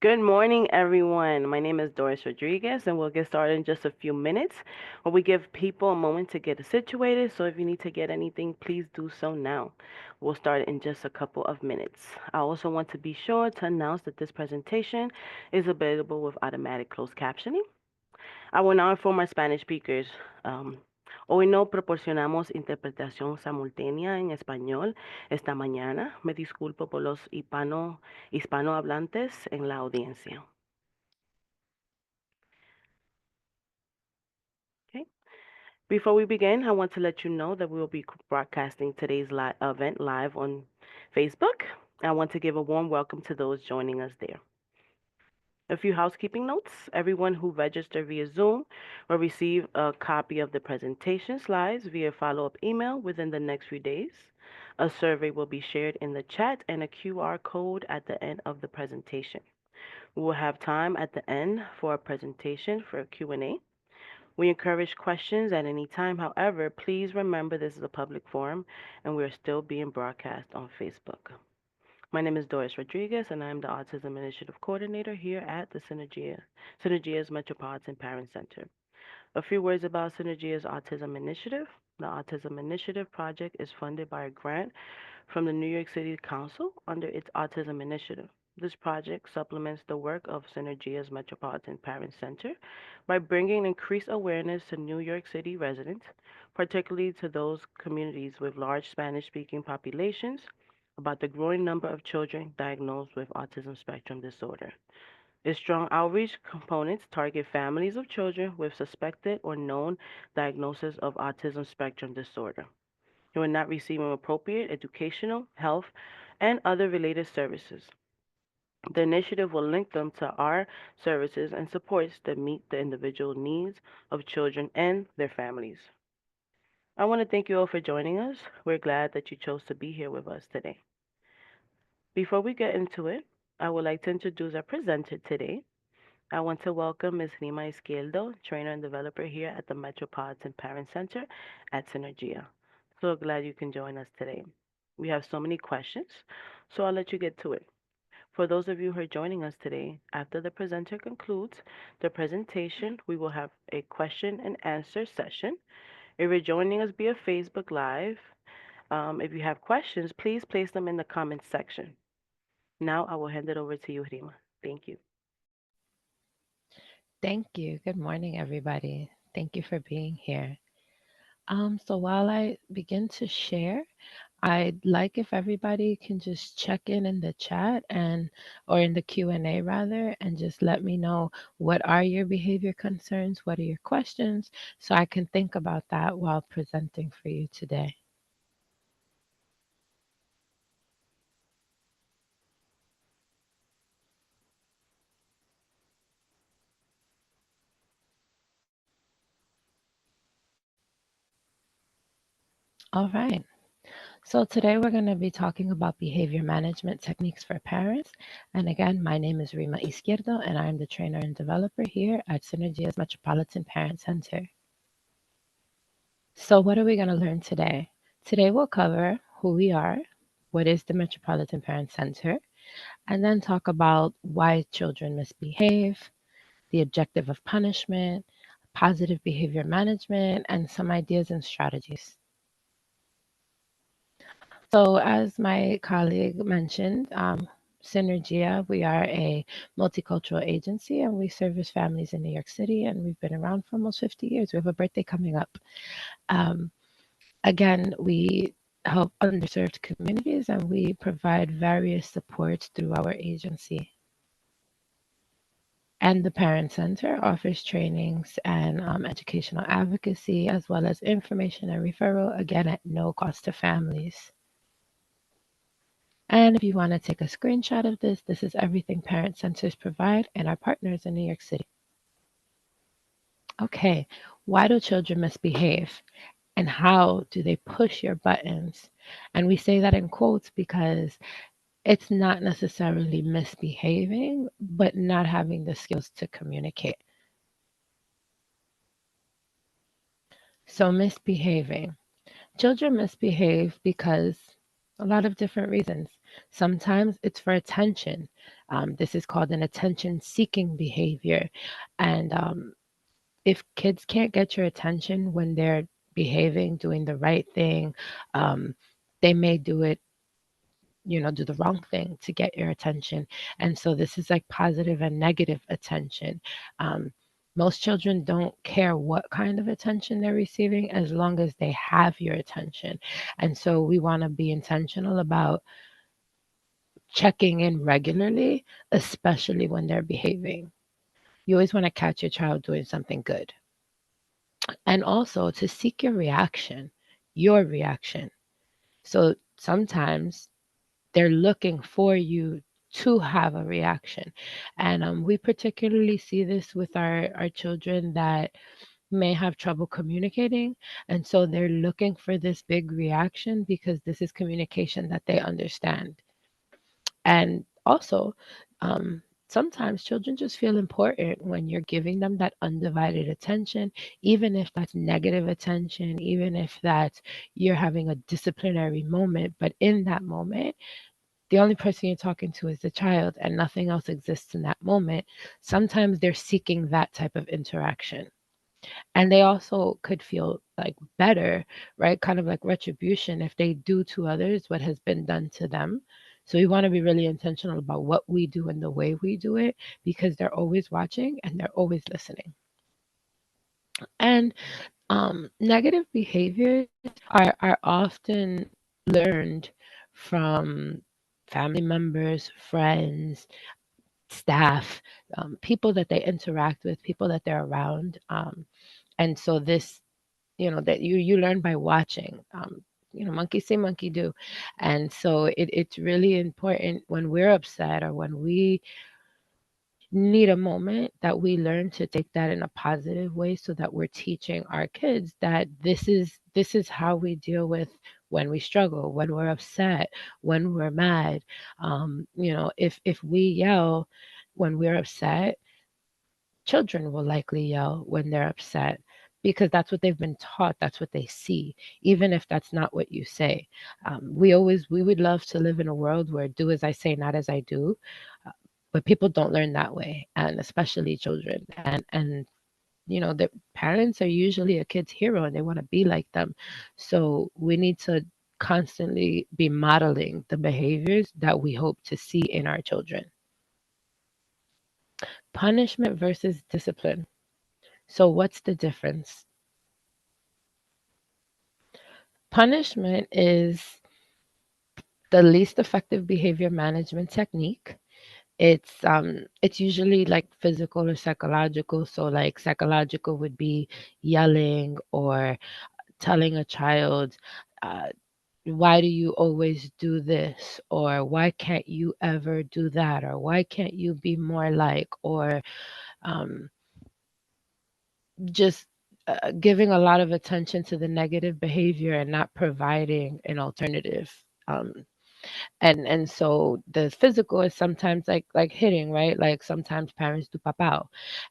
Good morning, everyone. My name is Doris Rodriguez, and we'll get started in just a few minutes where we give people a moment to get situated. So if you need to get anything, please do so now. We'll start in just a couple of minutes. I also want to be sure to announce that this presentation is available with automatic closed captioning. I will now inform our Spanish speakers. Um, Hoy no proporcionamos interpretación simultánea en español esta mañana. Me disculpo por los hispanohablantes en la audiencia. Okay. Before we begin, I want to let you know that we will be broadcasting today's event live on Facebook. I want to give a warm welcome to those joining us there. A few housekeeping notes. Everyone who registered via Zoom will receive a copy of the presentation slides via follow-up email within the next few days. A survey will be shared in the chat and a QR code at the end of the presentation. We will have time at the end for a presentation for a Q&A. We encourage questions at any time. However, please remember this is a public forum and we are still being broadcast on Facebook. My name is Doris Rodriguez, and I am the Autism Initiative Coordinator here at the Synergia's Metropolitan Parent Center. A few words about Synergia's Autism Initiative. The Autism Initiative project is funded by a grant from the New York City Council under its Autism Initiative. This project supplements the work of Synergia's Metropolitan Parent Center by bringing increased awareness to New York City residents, particularly to those communities with large Spanish speaking populations, about the growing number of children diagnosed with autism spectrum disorder. Its strong outreach components target families of children with suspected or known diagnosis of autism spectrum disorder who are not receiving appropriate educational, health, and other related services. The initiative will link them to our services and supports that meet the individual needs of children and their families. I want to thank you all for joining us. We're glad that you chose to be here with us today. Before we get into it, I would like to introduce our presenter today. I want to welcome Ms. Rima Izquierdo, trainer and developer here at the Metropolitan Parent Center at Synergia. So glad you can join us today. We have so many questions, so I'll let you get to it. For those of you who are joining us today, after the presenter concludes the presentation, we will have a question and answer session. If you're joining us via Facebook Live, if you have questions, please place them in the comments section. Now I will hand it over to you, Rima. Thank you. Thank you. Good morning, everybody. Thank you for being here. So while I begin to share, I'd like if everybody can just check in the chat and or in the Q&A rather, and just let me know what are your behavior concerns, what are your questions, so I can think about that while presenting for you today. All right. So today we're going to be talking about behavior management techniques for parents. And again, my name is Rima Izquierdo, and I'm the trainer and developer here at Synergia's Metropolitan Parent Center. So what are we going to learn today? Today we'll cover who we are, what is the Metropolitan Parent Center, and then talk about why children misbehave, the objective of punishment, positive behavior management, and some ideas and strategies. So, as my colleague mentioned, Synergia, we are a multicultural agency and we service families in New York City, and we've been around for almost 50 years. We have a birthday coming up. Um, Again, we help underserved communities and we provide various supports through our agency. And the Parent Center offers trainings and educational advocacy, as well as information and referral, again, at no cost to families. And if you want to take a screenshot of this, this is everything Parent Centers provide and our partners in New York City. Okay, why do children misbehave? And how do they push your buttons? And we say that in quotes because it's not necessarily misbehaving, but not having the skills to communicate. So, misbehaving. Children misbehave because a lot of different reasons. Sometimes it's for attention. This is called an attention seeking behavior. And if kids can't get your attention when they're behaving, doing the right thing, um, they may do it, do the wrong thing to get your attention. And so this is like positive and negative attention. Um, most children don't care what kind of attention they're receiving as long as they have your attention. And so we want to be intentional about checking in regularly, especially when they're behaving. You always want to catch your child doing something good. And also to seek your reaction. So sometimes they're looking for you to have a reaction. And we particularly see this with our children that may have trouble communicating. And so they're looking for this big reaction because this is communication that they understand. And also, um, sometimes children just feel important when you're giving them that undivided attention, even if that's negative attention, even if that's you're having a disciplinary moment. But in that moment, the only person you're talking to is the child and nothing else exists in that moment. Sometimes they're seeking that type of interaction. And they also could feel like better, right? Kind of like retribution if they do to others what has been done to them. So we want to be really intentional about what we do and the way we do it because they're always watching and they're always listening. And negative behaviors are often learned from family members, friends, staff, people that they interact with, people that they're around. And so this, that you learn by watching. Monkey see, monkey do. And so it's really important when we're upset or when we need a moment that we learn to take that in a positive way so that we're teaching our kids that this is how we deal with when we struggle, when we're upset, when we're mad. If we yell when we're upset, children will likely yell when they're upset because that's what they've been taught, that's what they see, even if that's not what you say. We would love to live in a world where do as I say, not as I do, uh, but people don't learn that way, and especially children. And the parents are usually a kid's hero and they want to be like them. So we need to constantly be modeling the behaviors that we hope to see in our children. Punishment versus discipline. So what's the difference? Punishment is the least effective behavior management technique. It's usually like physical or psychological. So like psychological would be yelling or telling a child, uh, why do you always do this? Or why can't you ever do that? Or why can't you be more like? Or um, just giving a lot of attention to the negative behavior and not providing an alternative. Um, and so the physical is sometimes like hitting, right? Like sometimes parents do papao,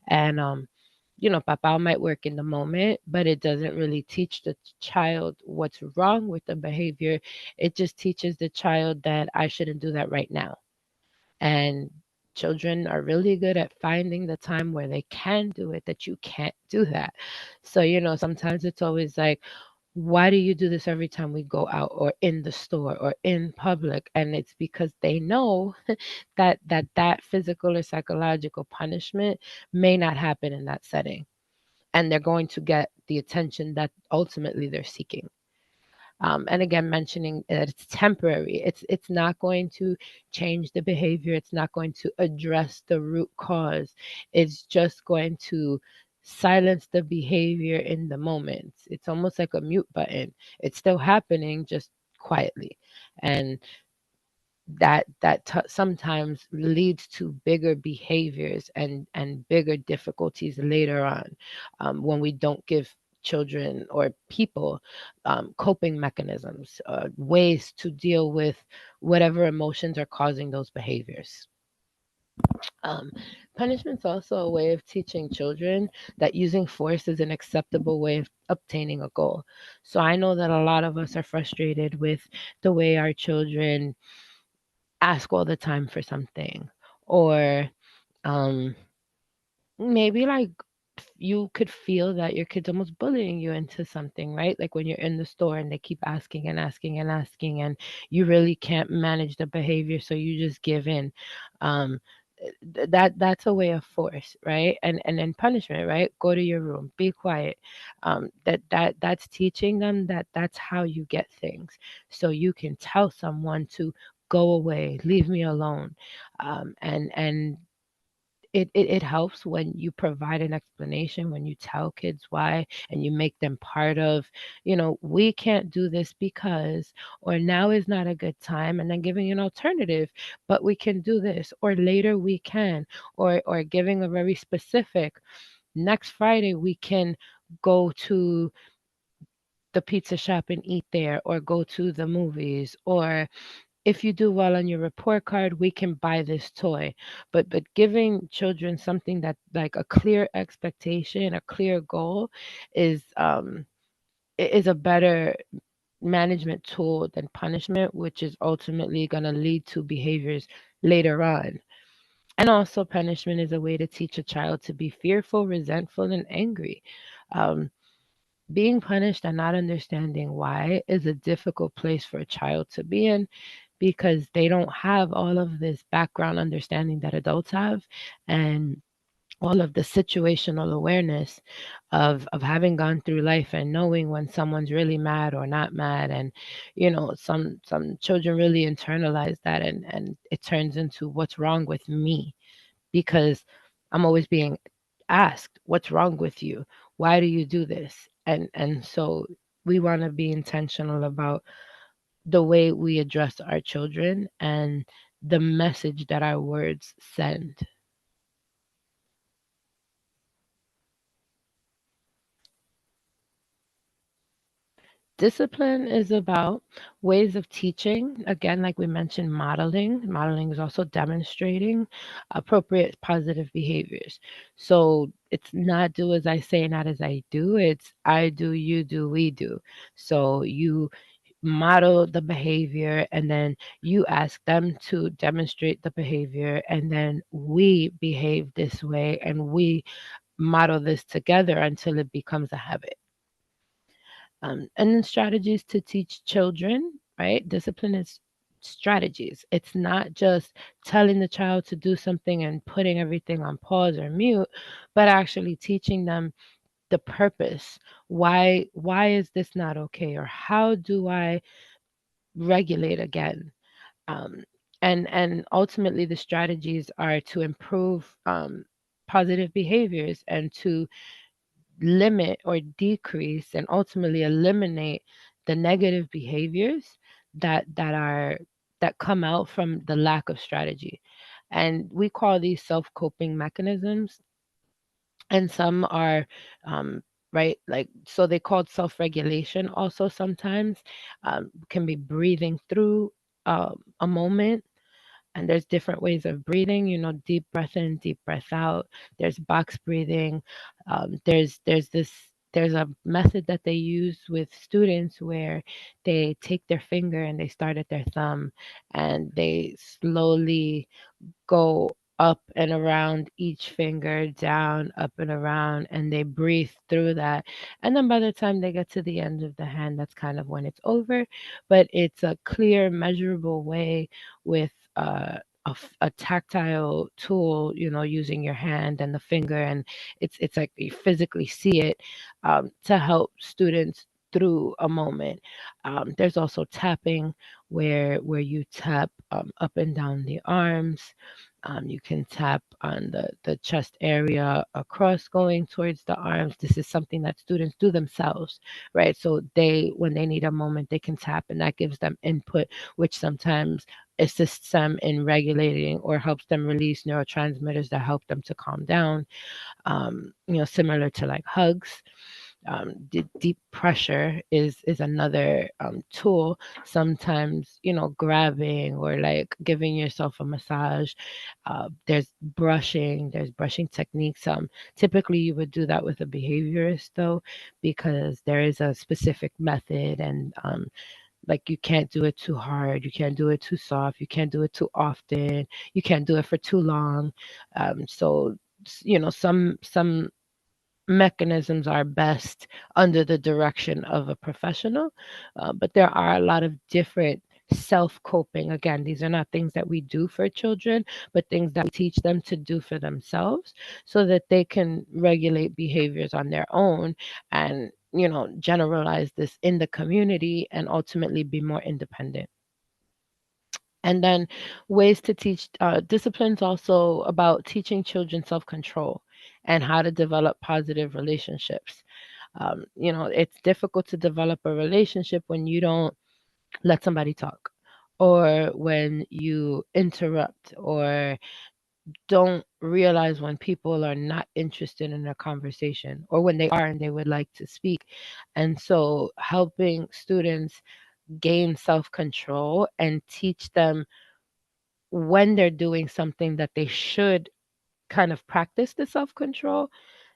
and papao might work in the moment, but it doesn't really teach the child what's wrong with the behavior. It just teaches the child that I shouldn't do that right now. And children are really good at finding the time where they can do it, that you can't do that. So, sometimes it's always like, why do you do this every time we go out or in the store or in public? And it's because they know that physical or psychological punishment may not happen in that setting. And they're going to get the attention that ultimately they're seeking. And again, mentioning that it's temporary. It's not going to change the behavior. It's not going to address the root cause. It's just going to silence the behavior in the moment. It's almost like a mute button. It's still happening, just quietly. And sometimes leads to bigger behaviors and bigger difficulties later on, when we don't give children or people coping mechanisms, ways to deal with whatever emotions are causing those behaviors. um, Punishment's also a way of teaching children that using force is an acceptable way of obtaining a goal. So I know that a lot of us are frustrated with the way our children ask all the time for something, or um, maybe like you could feel that your kid's almost bullying you into something, right? Like when you're in the store and they keep asking and asking and asking, and you really can't manage the behavior, so you just give in. Um, that's a way of force, right? And then punishment, right? Go to your room, be quiet. That's teaching them that that's how you get things. So you can tell someone to go away, leave me alone, and it helps when you provide an explanation, when you tell kids why, and you make them part of, we can't do this because, or now is not a good time, and then giving an alternative, but we can do this, or later we can, or giving a very specific, next Friday we can go to the pizza shop and eat there, or go to the movies, or if you do well on your report card, we can buy this toy. But giving children something that, like, a clear expectation, a clear goal, is is a better management tool than punishment, which is ultimately going to lead to behaviors later on. And also, punishment is a way to teach a child to be fearful, resentful, and angry. Um, Being punished and not understanding why is a difficult place for a child to be in, because they don't have all of this background understanding that adults have, and all of the situational awareness of having gone through life and knowing when someone's really mad or not mad. And some children really internalize that, and it turns into, what's wrong with me? Because I'm always being asked, what's wrong with you? Why do you do this? And so we want to be intentional about the way we address our children and the message that our words send. Discipline is about ways of teaching. Again, like we mentioned, modeling. Modeling is also demonstrating appropriate positive behaviors. So it's not do as I say, not as I do. It's I do, you do, we do. So you model the behavior, and then you ask them to demonstrate the behavior, and then we behave this way, and we model this together until it becomes a habit. And then strategies to teach children, right? Discipline is strategies. It's not just telling the child to do something and putting everything on pause or mute, but actually teaching them the purpose. Why is this not okay? Or how do I regulate again? Um, and ultimately the strategies are to improve positive behaviors, and to limit or decrease and ultimately eliminate the negative behaviors that come out from the lack of strategy. And we call these self-coping mechanisms, and some are right, like, so they called self-regulation also sometimes, can be breathing through a moment. And there's different ways of breathing, deep breath in, deep breath out. There's box breathing. There's a method that they use with students where they take their finger and they start at their thumb, and they slowly go up and around each finger, down, up and around, and they breathe through that. And then by the time they get to the end of the hand, that's kind of when it's over. But it's a clear, measurable way with a tactile tool, using your hand and the finger, and it's like you physically see it, to help students through a moment. There's also tapping, where you tap up and down the arms. You can tap on the chest area across going towards the arms. This is something that students do themselves, right? So when they need a moment, they can tap, and that gives them input, which sometimes assists them in regulating or helps them release neurotransmitters that help them to calm down. Similar to like hugs. Deep pressure is another tool. Sometimes, grabbing or like giving yourself a massage. There's brushing techniques. Typically you would do that with a behaviorist though, because there is a specific method, and Like you can't do it too hard, you can't do it too soft, you can't do it too often, you can't do it for too long. Some mechanisms are best under the direction of a professional, but there are a lot of different self coping. Again, these are not things that we do for children, but things that we teach them to do for themselves so that they can regulate behaviors on their own and, generalize this in the community and ultimately be more independent. And then ways to teach disciplines also about teaching children self control and how to develop positive relationships. It's difficult to develop a relationship when you don't let somebody talk, or when you interrupt, or don't realize when people are not interested in a conversation, or when they are and they would like to speak. And so, helping students gain self control and teach them when they're doing something that they should kind of practice the self control,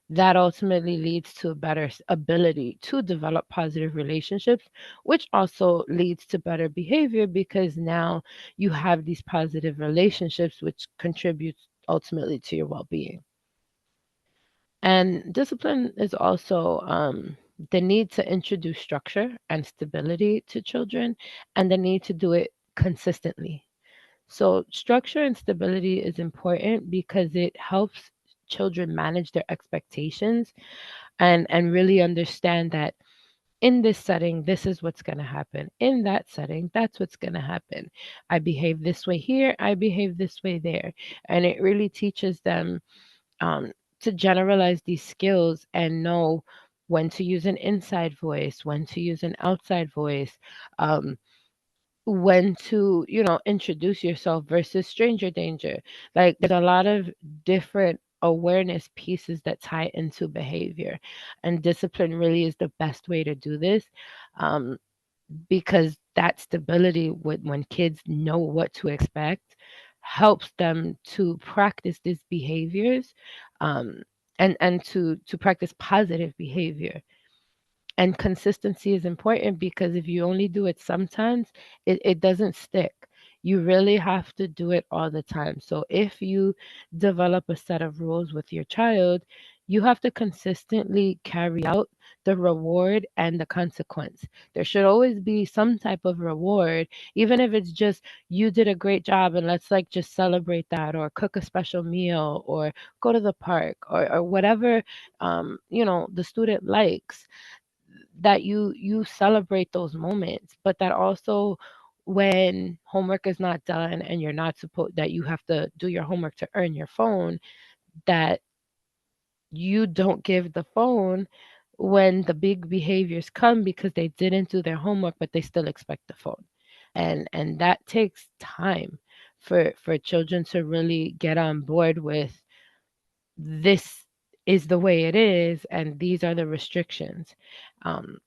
that ultimately leads to a better ability to develop positive relationships, which also leads to better behavior because now you have these positive relationships, which contributes ultimately to your well being. And discipline is also the need to introduce structure and stability to children, and the need to do it consistently. So, structure and stability is important because it helps children manage their expectations and really understand that in this setting, this is what's going to happen. In that setting, that's what's going to happen. I behave this way here, I behave this way there. And it really teaches them um, to generalize these skills and know when to use an inside voice, when to use an outside voice, um, when to, introduce yourself versus stranger danger. Like there's a lot of different awareness pieces that tie into behavior. And discipline really is the best way to do this, um, because that stability when kids know what to expect helps them to practice these behaviors, um, and to practice positive behavior. And consistency is important because if you only do it sometimes, it doesn't stick. You really have to do it all the time. So if you develop a set of rules with your child, you have to consistently carry out the reward and the consequence. There should always be some type of reward, even if it's just you did a great job and let's like just celebrate that, or cook a special meal, or go to the park, or whatever the student likes, that you celebrate those moments, but that also when homework is not done and you're not supposed that you have to do your homework to earn your phone, that you don't give the phone when the big behaviors come because they didn't do their homework but they still expect the phone. And that takes time for children to really get on board with this is the way it is and these are the restrictions. um,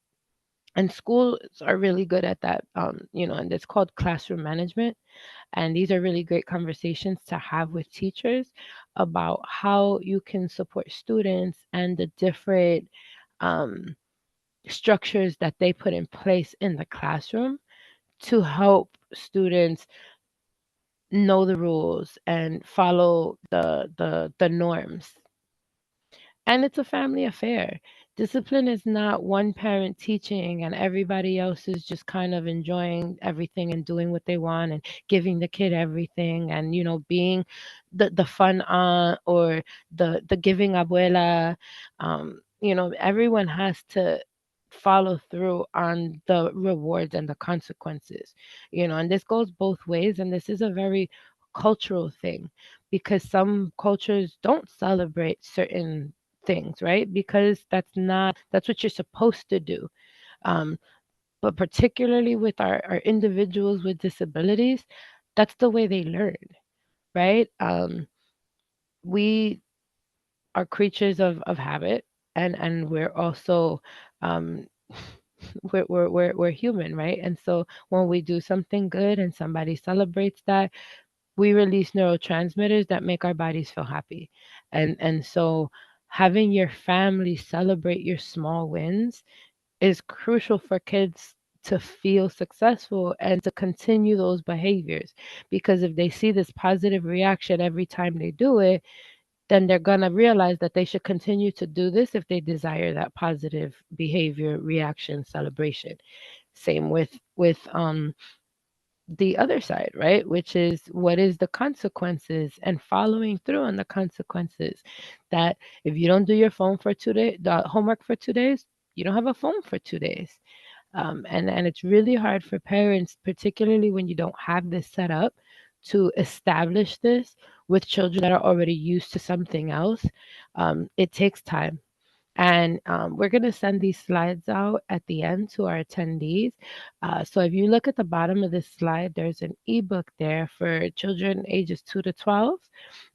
and schools are really good at that, and it's called classroom management. And these are really great conversations to have with teachers about how you can support students and the different um, structures that they put in place in the classroom to help students know the rules and follow the norms. And it's a family affair. Discipline is not one parent teaching and everybody else is just kind of enjoying everything and doing what they want and giving the kid everything and being the fun aunt or the giving abuela. Everyone has to follow through on the rewards and the consequences. And this goes both ways, and this is a very cultural thing because some cultures don't celebrate certain things, right? Because that's what you're supposed to do. Um, but particularly with our individuals with disabilities, that's the way they learn, right? We are creatures of habit, and we're also um, we're human, right? And so when we do something good and somebody celebrates that, we release neurotransmitters that make our bodies feel happy. And so having your family celebrate your small wins is crucial for kids to feel successful and to continue those behaviors. Because if they see this positive reaction every time they do it, then they're going to realize that they should continue to do this if they desire that positive behavior, reaction, celebration. Same with the other side, right? Which is what is the consequences and following through on the consequences. That if you don't do your phone for 2 days, the homework for 2 days, you don't have a phone for 2 days. And it's really hard for parents, particularly when you don't have this set up, to establish this with children that are already used to something else. It takes time. And we're going to send these slides out at the end to our attendees. So if you look at the bottom of this slide, there's an ebook there for children ages 2 to 12,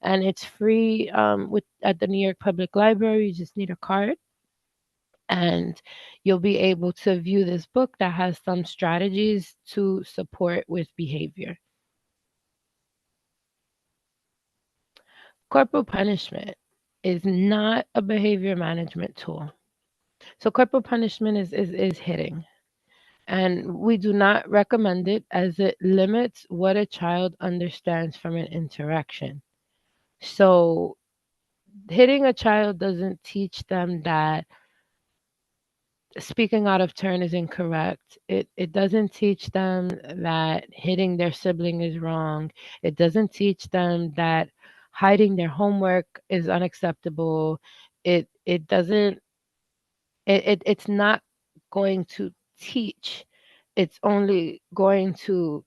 and it's free at the New York Public Library. You just need a card, and you'll be able to view this book that has some strategies to support with behavior. Corporal punishment is not a behavior management tool. So corporal punishment is hitting. And we do not recommend it as it limits what a child understands from an interaction. So hitting a child doesn't teach them that speaking out of turn is incorrect. It doesn't teach them that hitting their sibling is wrong. It doesn't teach them that hiding their homework is unacceptable. It doesn't it's not going to teach. It's only going to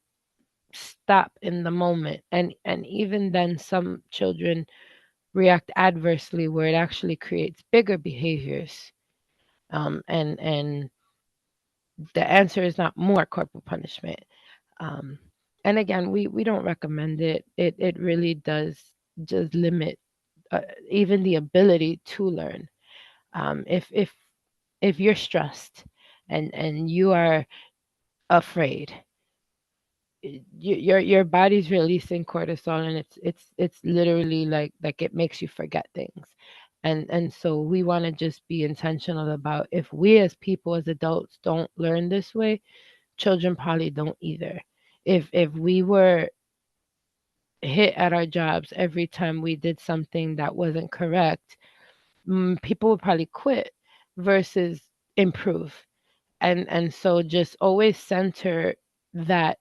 stop in the moment. And even then some children react adversely where it actually creates bigger behaviors. And the answer is not more corporal punishment. Um, and again, we don't recommend it. It really does just limit even the ability to learn. If you're stressed and you are afraid, your body's releasing cortisol, and it's literally like it makes you forget things. And so we want to just be intentional about, if we as people, as adults, don't learn this way, children probably don't either. If we were hit at our jobs every time we did something that wasn't correct, people would probably quit versus improve. And so just always center that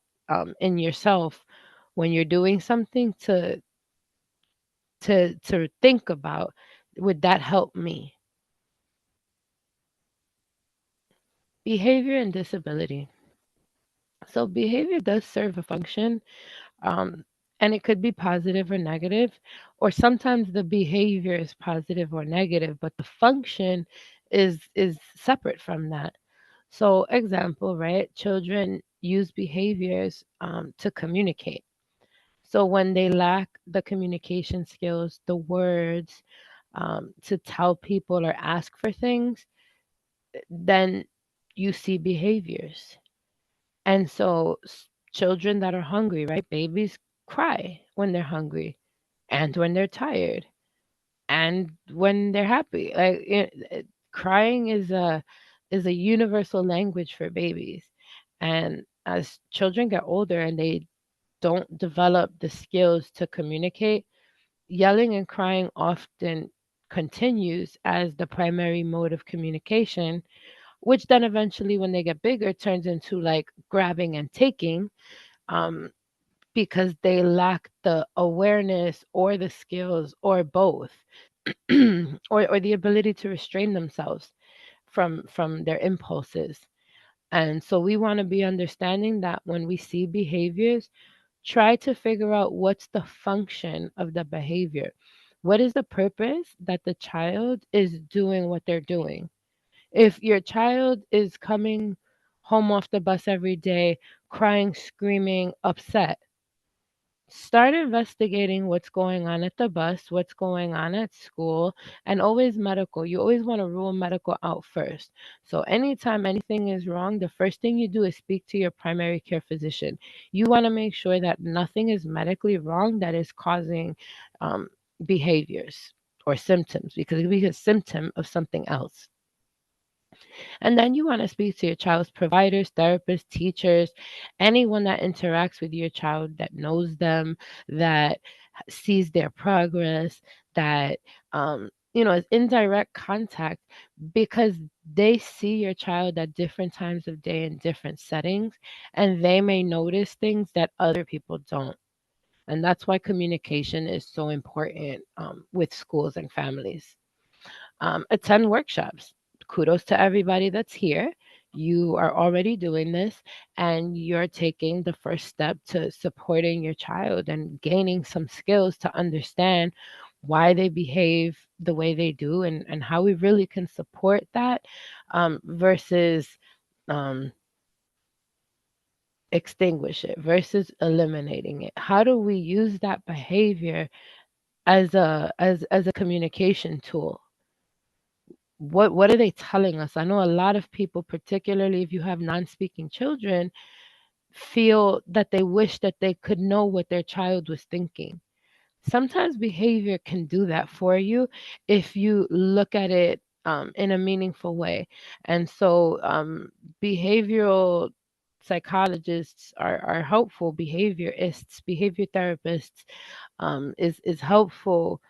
in yourself when you're doing something, to think about, would that help me? Behavior and disability. So behavior does serve a function, um, and it could be positive or negative, or sometimes the behavior is positive or negative, but the function is separate from that. So example, right? Children use behaviors to communicate. So when they lack the communication skills, the words, to tell people or ask for things, then you see behaviors. And so children that are hungry, right? Babies cry when they're hungry and when they're tired and when they're happy. Crying is a universal language for babies. And as children get older and they don't develop the skills to communicate, yelling and crying often continues as the primary mode of communication, which then eventually, when they get bigger, turns into like grabbing and taking, um, because they lack the awareness or the skills or both, or the ability to restrain themselves from their impulses. And so we want to be understanding that when we see behaviors, try to figure out what's the function of the behavior. What is the purpose that the child is doing what they're doing? If your child is coming home off the bus every day, crying, screaming, upset, start investigating what's going on at the bus, what's going on at school, and always medical. You always want to rule medical out first. So, anytime anything is wrong, the first thing you do is speak to your primary care physician. You want to make sure that nothing is medically wrong that is causing um, behaviors or symptoms, because it could be a symptom of something else. And then you want to speak to your child's providers, therapists, teachers, anyone that interacts with your child that knows them, that sees their progress, that is in direct contact, because they see your child at different times of day in different settings, and they may notice things that other people don't. And that's why communication is so important with schools and families. Attend workshops. Kudos to everybody that's here. You are already doing this, and you're taking the first step to supporting your child and gaining some skills to understand why they behave the way they do, and how we really can support that, versus um, extinguish it, versus eliminating it. How do we use that behavior as a communication tool? What are they telling us? I know a lot of people, particularly if you have non-speaking children, feel that they wish that they could know what their child was thinking. Sometimes behavior can do that for you if you look at it in a meaningful way. And so behavioral psychologists are helpful, behaviorists, behavior therapists, is helpful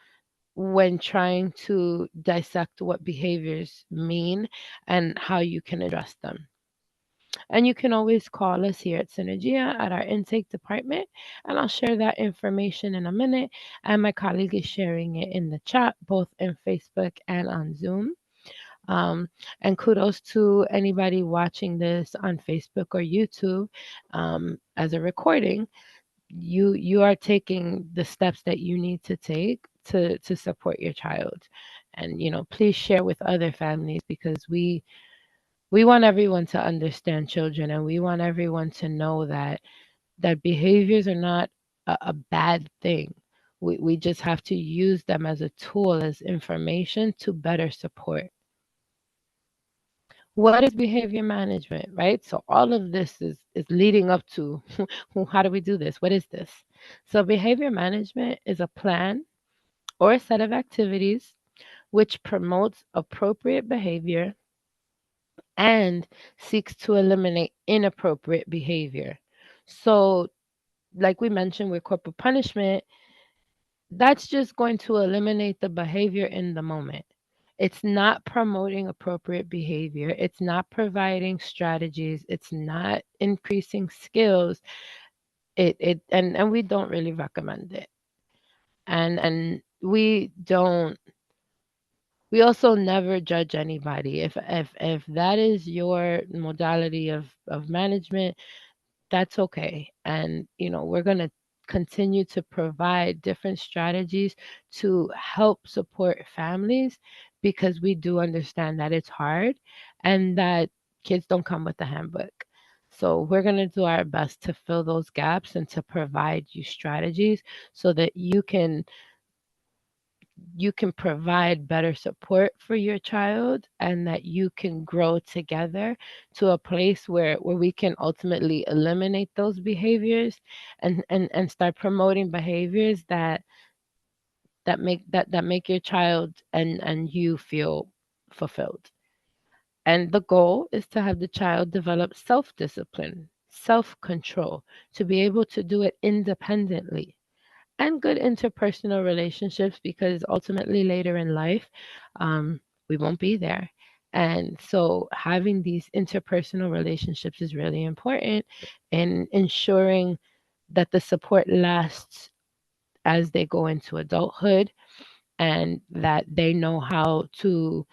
when trying to dissect what behaviors mean and how you can address them. And you can always call us here at Synergia at our intake department, and I'll share that information in a minute. And my colleague is sharing it in the chat, both in Facebook and on Zoom. Um, and kudos to anybody watching this on Facebook or YouTube as a recording. You are taking the steps that you need to take to support your child. And please share with other families, because we want everyone to understand children, and we want everyone to know that behaviors are not a bad thing. We just have to use them as a tool, as information to better support. What is behavior management, right? So all of this is leading up to how do we do this? What is this? So behavior management is a plan or a set of activities which promotes appropriate behavior and seeks to eliminate inappropriate behavior. So, like we mentioned with corporal punishment, that's just going to eliminate the behavior in the moment. It's not promoting appropriate behavior. It's not providing strategies. It's not increasing skills. And we don't really recommend it. And we also never judge anybody. If that is your modality of management, that's okay. And we're going to continue to provide different strategies to help support families, because we do understand that it's hard and that kids don't come with a handbook. So we're going to do our best to fill those gaps and to provide you strategies so that you can provide better support for your child, and that you can grow together to a place where we can ultimately eliminate those behaviors, and start promoting behaviors that make your child and you feel fulfilled. And the goal is to have the child develop self-discipline, self-control, to be able to do it independently, and good interpersonal relationships, because ultimately later in life, um, we won't be there. And so having these interpersonal relationships is really important in ensuring that the support lasts as they go into adulthood, and that they know how to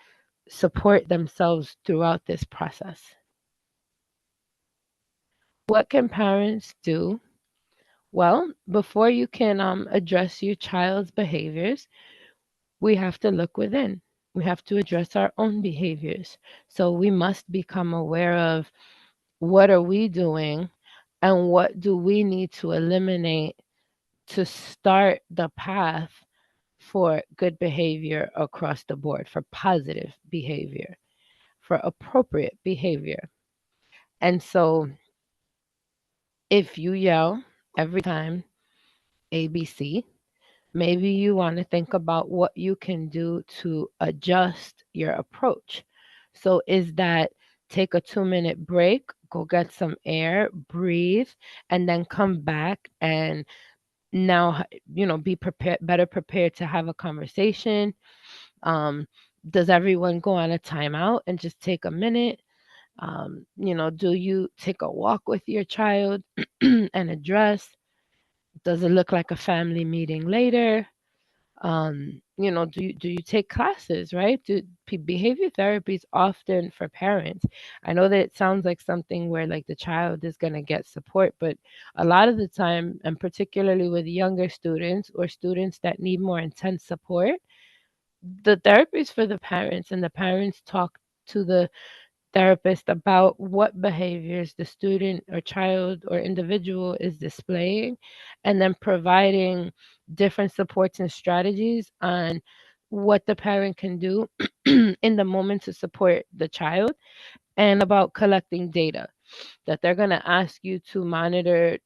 support themselves throughout this process. What can parents do? Well, before you can address your child's behaviors, we have to look within. We have to address our own behaviors. So we must become aware of what are we doing and what do we need to eliminate to start the path for good behavior across the board, for positive behavior, for appropriate behavior. And so if you yell every time ABC, maybe you want to think about what you can do to adjust your approach. So is that take a 2-minute break, go get some air, breathe, and then come back and now be prepared, better prepared to have a conversation. um does everyone go on a timeout and just take a minute? Do you take a walk with your child and address? Does it look like a family meeting later? Do you take classes, right? Behavior therapy is often for parents. I know that it sounds like something where like the child is going to get support, but a lot of the time, and particularly with younger students or students that need more intense support, the therapy is for the parents, and the parents talk to the therapist about what behaviors the student or child or individual is displaying, and then providing different supports and strategies on what the parent can do in the moment to support the child, and about collecting data that they're going to ask you to monitor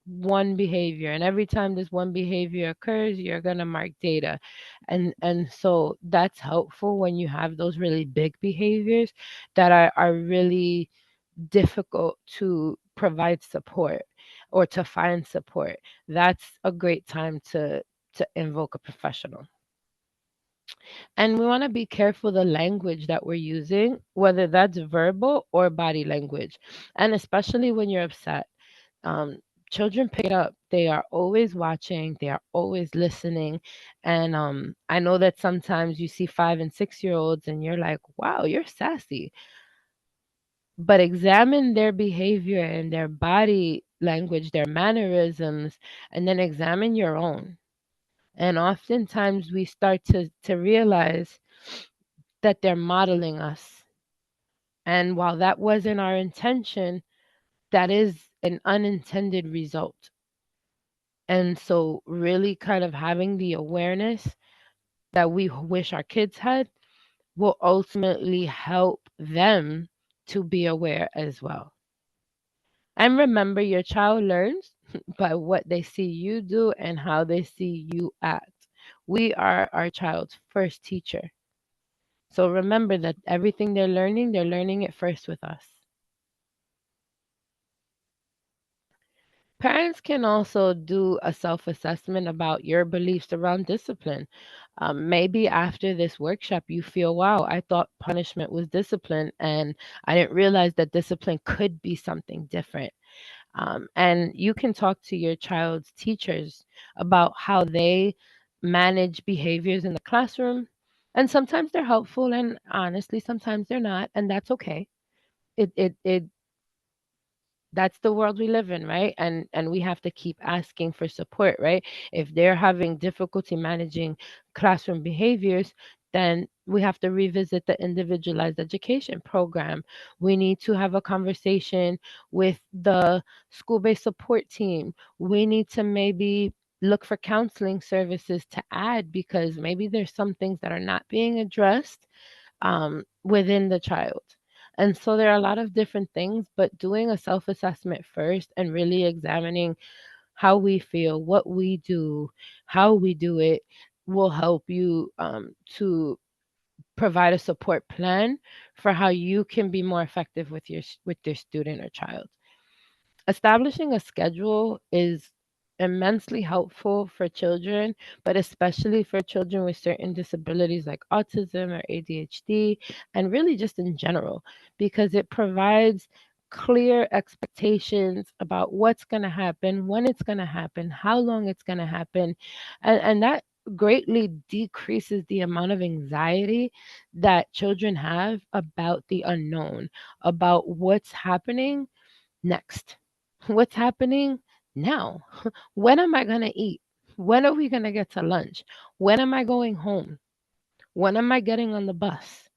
one behavior, and every time this one behavior occurs you're going to mark data. And so that's helpful when you have those really big behaviors that are really difficult to provide support or to find support. That's a great time to invoke a professional. And we want to be careful the language that we're using, whether that's verbal or body language, and especially when you're upset. um, Children pick it up. They are always watching, they are always listening. And I know that sometimes you see 5 and 6 year olds and you're like, wow, you're sassy. But examine their behavior and their body language, their mannerisms, and then examine your own. And oftentimes we start to realize that they're modeling us. And while that wasn't our intention, that is an unintended result. And so, really kind of having the awareness that we wish our kids had will ultimately help them to be aware as well. And remember, your child learns by what they see you do and how they see you act. We are our child's first teacher. So remember that everything they're learning it first with us. Parents can also do a self assessment about your beliefs around discipline. Maybe after this workshop, you feel, wow, I thought punishment was discipline, and I didn't realize that discipline could be something different. And you can talk to your child's teachers about how they manage behaviors in the classroom. And sometimes they're helpful, and honestly, sometimes they're not, and that's okay. It that's the world we live in, right? And we have to keep asking for support, right? If they're having difficulty managing classroom behaviors, then we have to revisit the individualized education program. We need to have a conversation with the school-based support team. We need to maybe look for counseling services to add, because maybe there's some things that are not being addressed within the child. And so there are a lot of different things, but doing a self assessment first and really examining how we feel, what we do, how we do it will help you to provide a support plan for how you can be more effective with with your student or child. Establishing a schedule is immensely helpful for children, but especially for children with certain disabilities like autism or ADHD, and really just in general, because it provides clear expectations about what's going to happen, when it's going to happen, how long it's going to happen. And that greatly decreases the amount of anxiety that children have about the unknown, about what's happening next. What's happening now? When am I going to eat? When are we going to get to lunch? When am I going home? When am I getting on the bus?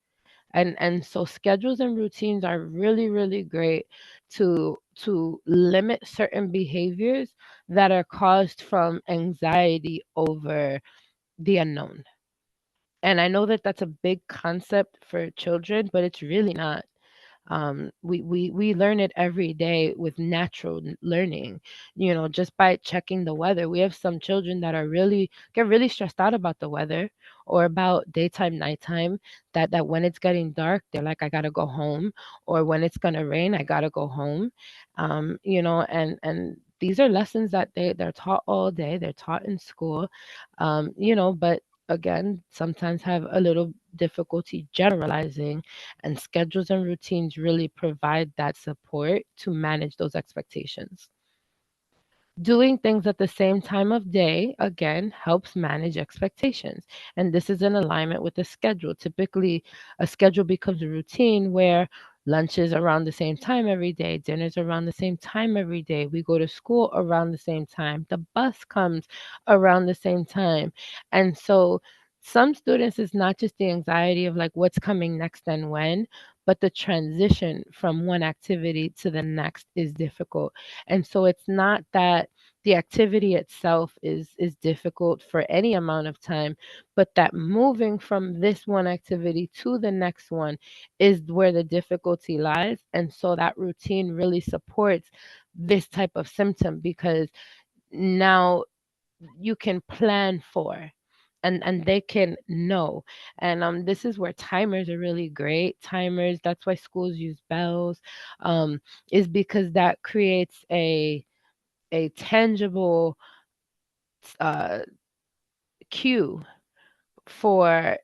And so schedules and routines are really really great to limit certain behaviors that are caused from anxiety over the unknown. And I know that that's a big concept for children, but it's really not. We learn it every day with natural learning, just by checking the weather. We have some children that are really get really stressed out about the weather or about daytime, nighttime, that when it's getting dark, they're like, I gotta go home, or when it's gonna rain, I gotta go home. And these are lessons that they're taught all day, they're taught in school, but again, sometimes have a little difficulty generalizing, and schedules and routines really provide that support to manage those expectations. Doing things at the same time of day, again, helps manage expectations. And this is in alignment with the schedule. Typically, a schedule becomes a routine where lunch is around the same time every day, dinner's around the same time every day, we go to school around the same time, the bus comes around the same time. And so some students, it's not just the anxiety of like what's coming next and when, but the transition from one activity to the next is difficult. And so it's not that the activity itself is difficult for any amount of time, but that moving from this one activity to the next one is where the difficulty lies. And so that routine really supports this type of symptom, because now you can plan for, and they can know. And this is where timers are really great. Timers, that's why schools use bells, um is because that creates a tangible uh, cue for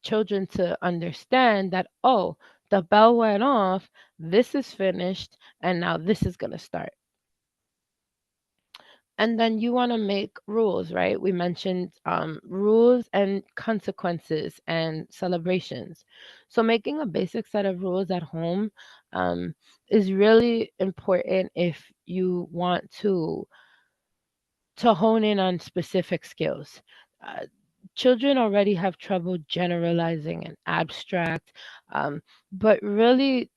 children to understand that, oh, the bell went off, this is finished, and now this is going to start. And then you want to make rules, right? We mentioned rules and consequences and celebrations. So making a basic set of rules at home um, is really important if you want to hone in on specific skills. Uh, Children already have trouble generalizing and abstract, but really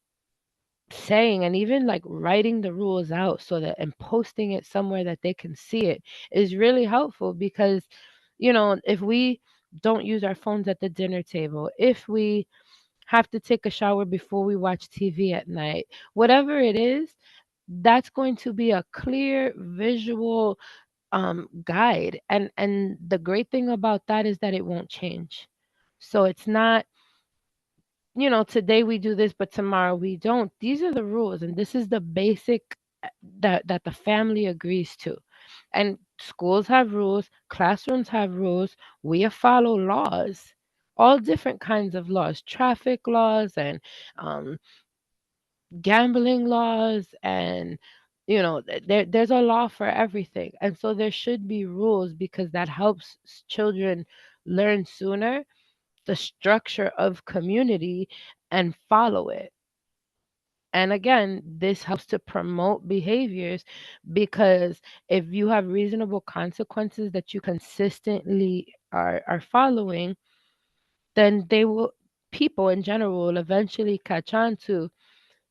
saying and even like writing the rules out so that and posting it somewhere that they can see it is really helpful. Because, if we don't use our phones at the dinner table, if we have to take a shower before we watch TV at night, whatever it is, that's going to be a clear visual guide. And the great thing about that is that it won't change. So it's not, today we do this but tomorrow we don't. These are the rules, and this is the basic that the family agrees to. And schools have rules, classrooms have rules, we follow laws, all different kinds of laws, traffic laws, and um gambling laws, and there's a law for everything. And so there should be rules, because that helps children learn sooner the structure of community and follow it. And again, this helps to promote behaviors, because if you have reasonable consequences that you consistently are following, then they will people in general will eventually catch on to,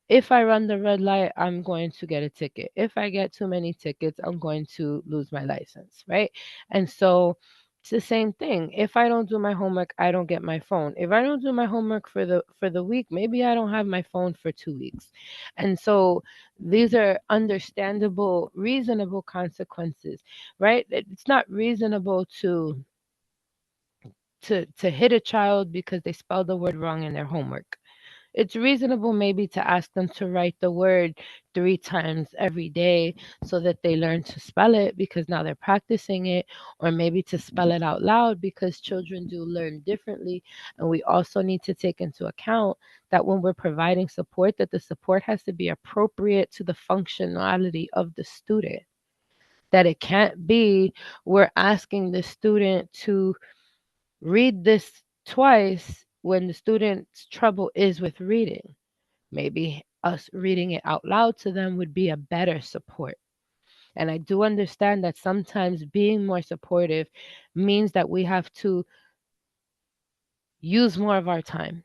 if I run the red light, I'm going to get a ticket. If I get too many tickets, I'm going to lose my license, right? And so it's the same thing. If I don't do my homework, I don't get my phone. If I don't do my homework for the week, maybe I don't have my phone for 2 weeks. And so these are understandable, reasonable consequences, right? It's not reasonable to hit a child because they spelled the word wrong in their homework. It's reasonable maybe to ask them to write the word 3 times every day so that they learn to spell it, because now they're practicing it, or maybe to spell it out loud, because children do learn differently. And we also need to take into account that when we're providing support, that the support has to be appropriate to the functionality of the student. That it can't be we're asking the student to read this twice when the student's trouble is with reading. Maybe us reading it out loud to them would be a better support. And I do understand that sometimes being more supportive means that we have to use more of our time.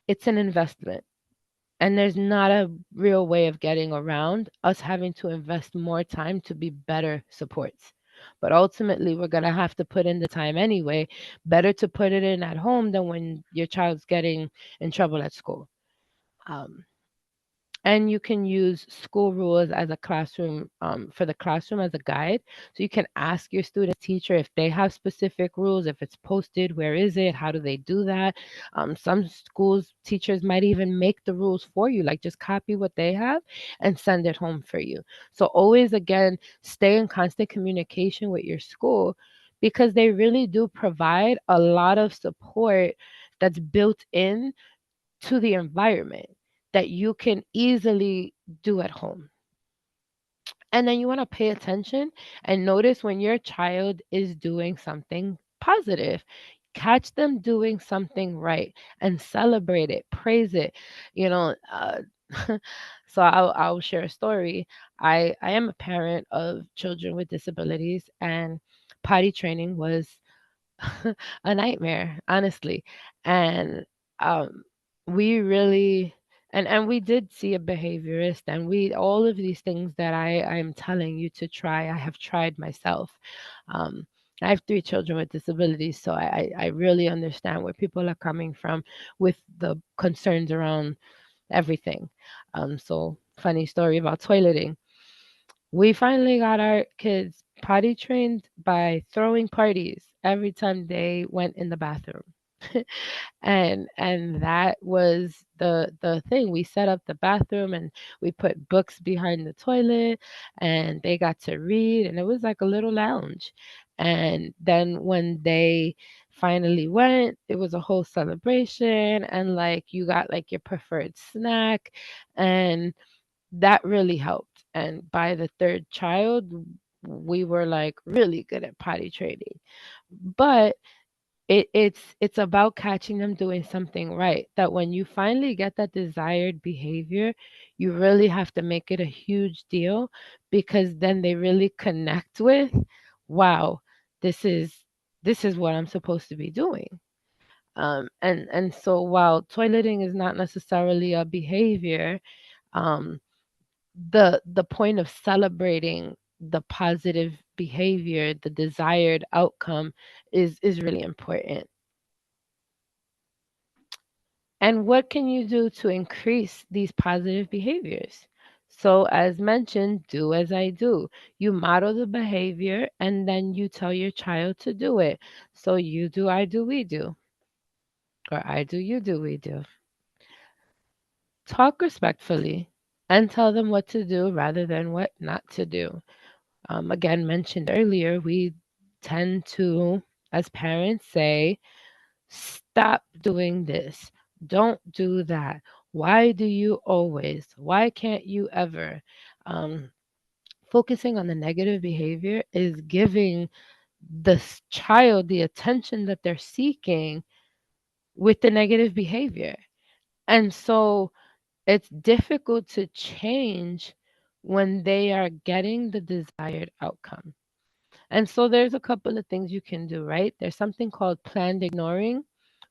It's an investment. And there's not a real way of getting around us having to invest more time to be better supports. But ultimately, we're going to have to put in the time anyway. Better to put it in at home than when your child's getting in trouble at school. Um, and you can use school rules as a classroom for the classroom as a guide, so you can ask your student teacher if they have specific rules, if it's posted, where is it, how do they do that. Some schools teachers might even make the rules for you, like just copy what they have and send it home for you. So always, again, stay in constant communication with your school, because they really do provide a lot of support that's built in to the environment that you can easily do at home. And then you want to pay attention and notice when your child is doing something positive. Catch them doing something right and celebrate it, praise it. You know, so I'll share a story. I am a parent of children with disabilities, and potty training was a nightmare, honestly. And um, we really and we did see a behaviorist, and we all of these things that I'm telling you to try, I have tried myself. Um, I have three children with disabilities, so I really understand where people are coming from with the concerns around everything. So funny story about toileting. We finally got our kids potty trained by throwing parties every time they went in the bathroom. And that was the thing. We set up the bathroom and we put books behind the toilet, and they got to read, and it was like a little lounge. And then when they finally went, it was a whole celebration, and like you got like your preferred snack, and that really helped. And by the third child, we were like really good at potty training. But it's about catching them doing something right. That when you finally get that desired behavior, you really have to make it a huge deal, because then they really connect with, wow, this is this is what I'm supposed to be doing. And so while toileting is not necessarily a behavior, um, the point of celebrating the positive behavior, the desired outcome, is really important. And what can you do to increase these positive behaviors? So, as mentioned, do as I do. You model the behavior and then you tell your child to do it. So, you do, I do, we do, or I do, you do, we do. Talk respectfully and tell them what to do rather than what not to do. Again, mentioned earlier, we tend to, as parents, say, stop doing this. Don't do that. Why do you always? Why can't you ever? Um, Focusing on the negative behavior is giving the child the attention that they're seeking with the negative behavior. And so it's difficult to change when they are getting the desired outcome. And so there's a couple of things you can do, right? There's something called planned ignoring,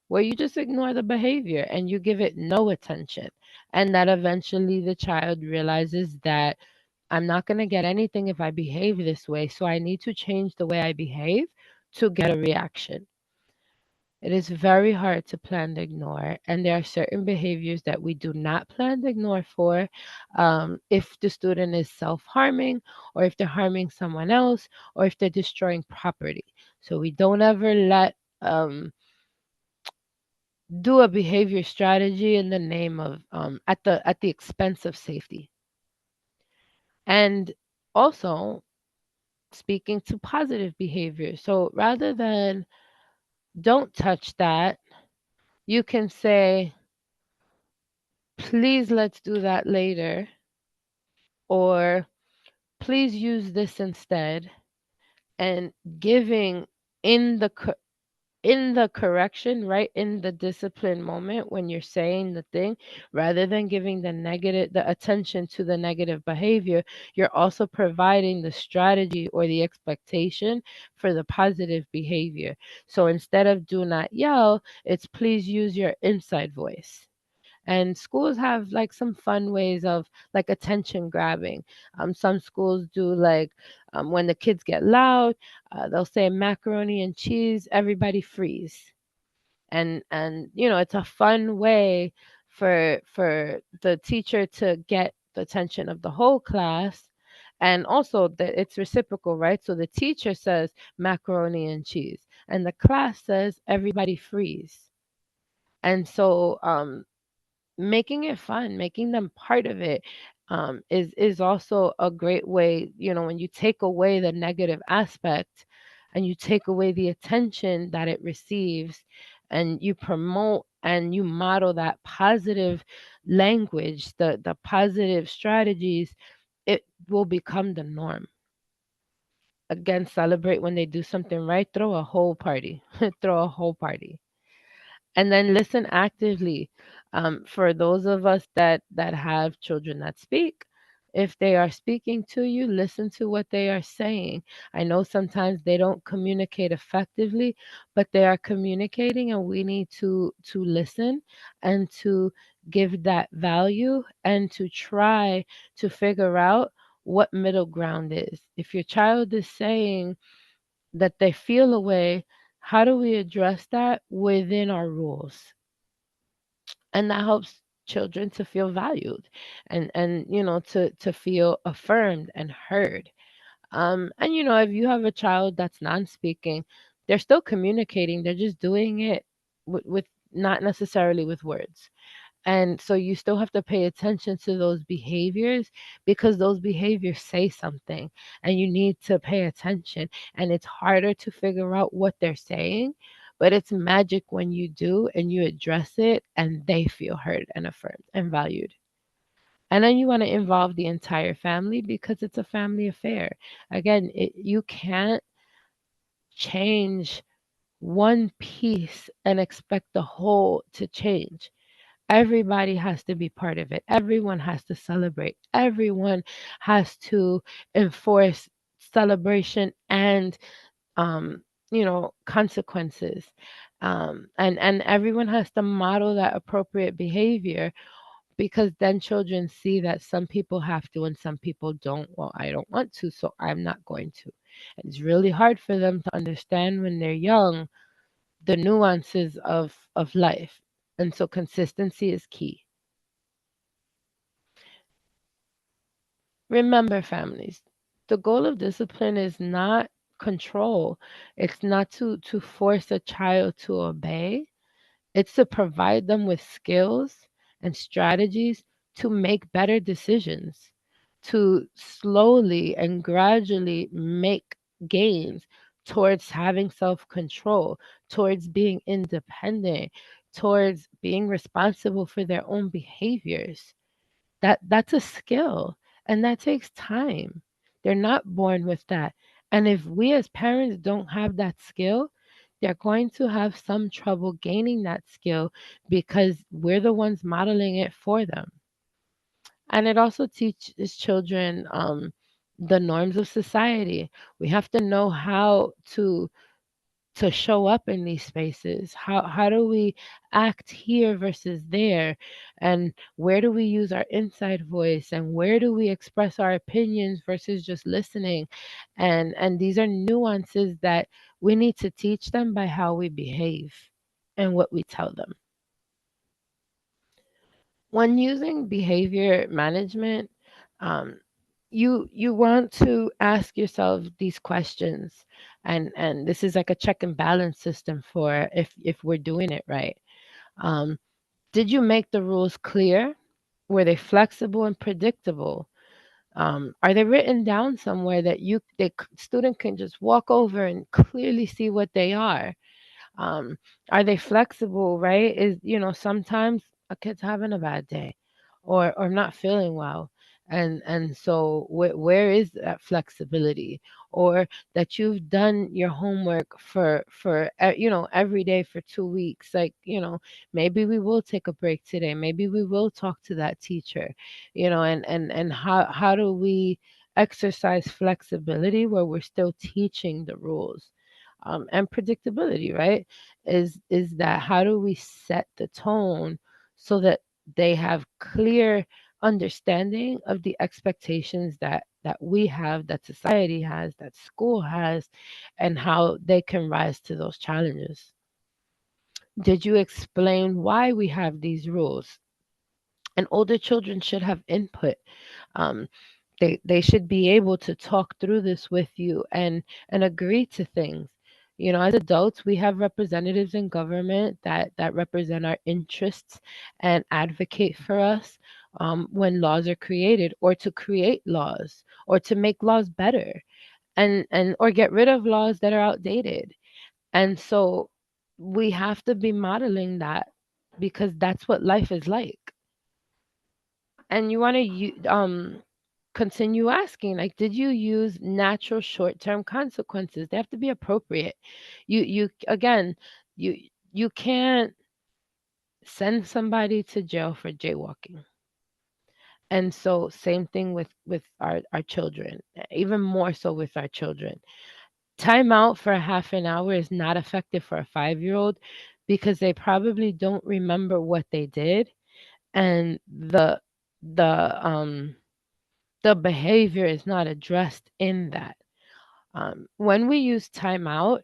where you just ignore the behavior and you give it no attention. And that eventually the child realizes that I'm not going to get anything if I behave this way. So I need to change the way I behave to get a reaction. It is very hard to plan to ignore, and there are certain behaviors that we do not plan to ignore for. If the student is self harming, or if they're harming someone else, or if they're destroying property. So we don't ever let do a behavior strategy in the name of at the expense of safety. And also speaking to positive behavior. So rather than don't touch that, you can say, please let's do that later, or please use this instead. And giving in the correction, right, in the discipline moment when you're saying the thing, rather than giving the attention to the negative behavior, you're also providing the strategy or the expectation for the positive behavior. So instead of do not yell, it's please use your inside voice. And schools have like some fun ways of like attention grabbing. Some schools do like when the kids get loud, they'll say macaroni and cheese, everybody freeze. And it's a fun way for the teacher to get the attention of the whole class, and also that it's reciprocal, right? So the teacher says macaroni and cheese and the class says everybody freeze. And so making it fun, making them part of it, is also a great way. When you take away the negative aspect and you take away the attention that it receives, and you promote and you model that positive language, the positive strategies, it will become the norm. Again, celebrate when they do something right, throw a whole party. Throw a whole party. And then listen actively. For those of us that have children that speak, if they are speaking to you, listen to what they are saying. I know sometimes they don't communicate effectively, but they are communicating, and we need to listen and to give that value and to try to figure out what middle ground is. If your child is saying that they feel a way, how do we address that within our rules? And that helps children to feel valued, and to feel affirmed and heard. And if you have a child that's non-speaking, they're still communicating, they're just doing it with not necessarily with words. And so you still have to pay attention to those behaviors, because those behaviors say something and you need to pay attention. And it's harder to figure out what they're saying, but it's magic when you do and you address it and they feel heard and affirmed and valued. And then you want to involve the entire family, because it's a family affair. Again, you can't change one piece and expect the whole to change. Everybody has to be part of it. Everyone has to celebrate. Everyone has to enforce celebration and consequences. And everyone has to model that appropriate behavior, because then children see that some people have to and some people don't. Well, I don't want to, so I'm not going to. And it's really hard for them to understand when they're young the nuances of life. And so consistency is key. Remember, families, the goal of discipline is not control. It's not to force a child to obey. It's to provide them with skills and strategies to make better decisions, to slowly and gradually make gains towards having self control, towards being independent, towards being responsible for their own behaviors. That's a skill, and that takes time. They're not born with that. And if we as parents don't have that skill, they're going to have some trouble gaining that skill, because we're the ones modeling it for them. And it also teaches children the norms of society. We have to know how to show up in these spaces. How do we act here versus there? And where do we use our inside voice, and where do we express our opinions versus just listening? And these are nuances that we need to teach them by how we behave and what we tell them. When using behavior management, um, you want to ask yourself these questions, and this is like a check and balance system for if we're doing it right. Um, did you make the rules clear? Were they flexible and predictable? Are they written down somewhere that the student can just walk over and clearly see what they are? um are they flexible, right? Sometimes a kid's having a bad day, or not feeling well, and so where is that flexibility? Or that you've done your homework for every day for 2 weeks, like, maybe we will take a break today, maybe we will talk to that teacher. And how do we exercise flexibility where we're still teaching the rules? And predictability, right? Is that how do we set the tone so that they have clear understanding of the expectations that we have, that society has, that school has, and how they can rise to those challenges? Did you explain why we have these rules? And older children should have input. Um, they should be able to talk through this with you and agree to things. You know, as adults, we have representatives in government that represent our interests and advocate for us when laws are created, or to create laws, or to make laws better, and or get rid of laws that are outdated. And so we have to be modeling that, because that's what life is like. And you want to continue asking, like, did you use natural short-term consequences? They have to be appropriate. You again, you you can't send somebody to jail for jaywalking. And so same thing with our children, even more so with our children. Time out for a half an hour is not effective for a 5-year-old, because they probably don't remember what they did, and the the behavior is not addressed in that. When we use timeout,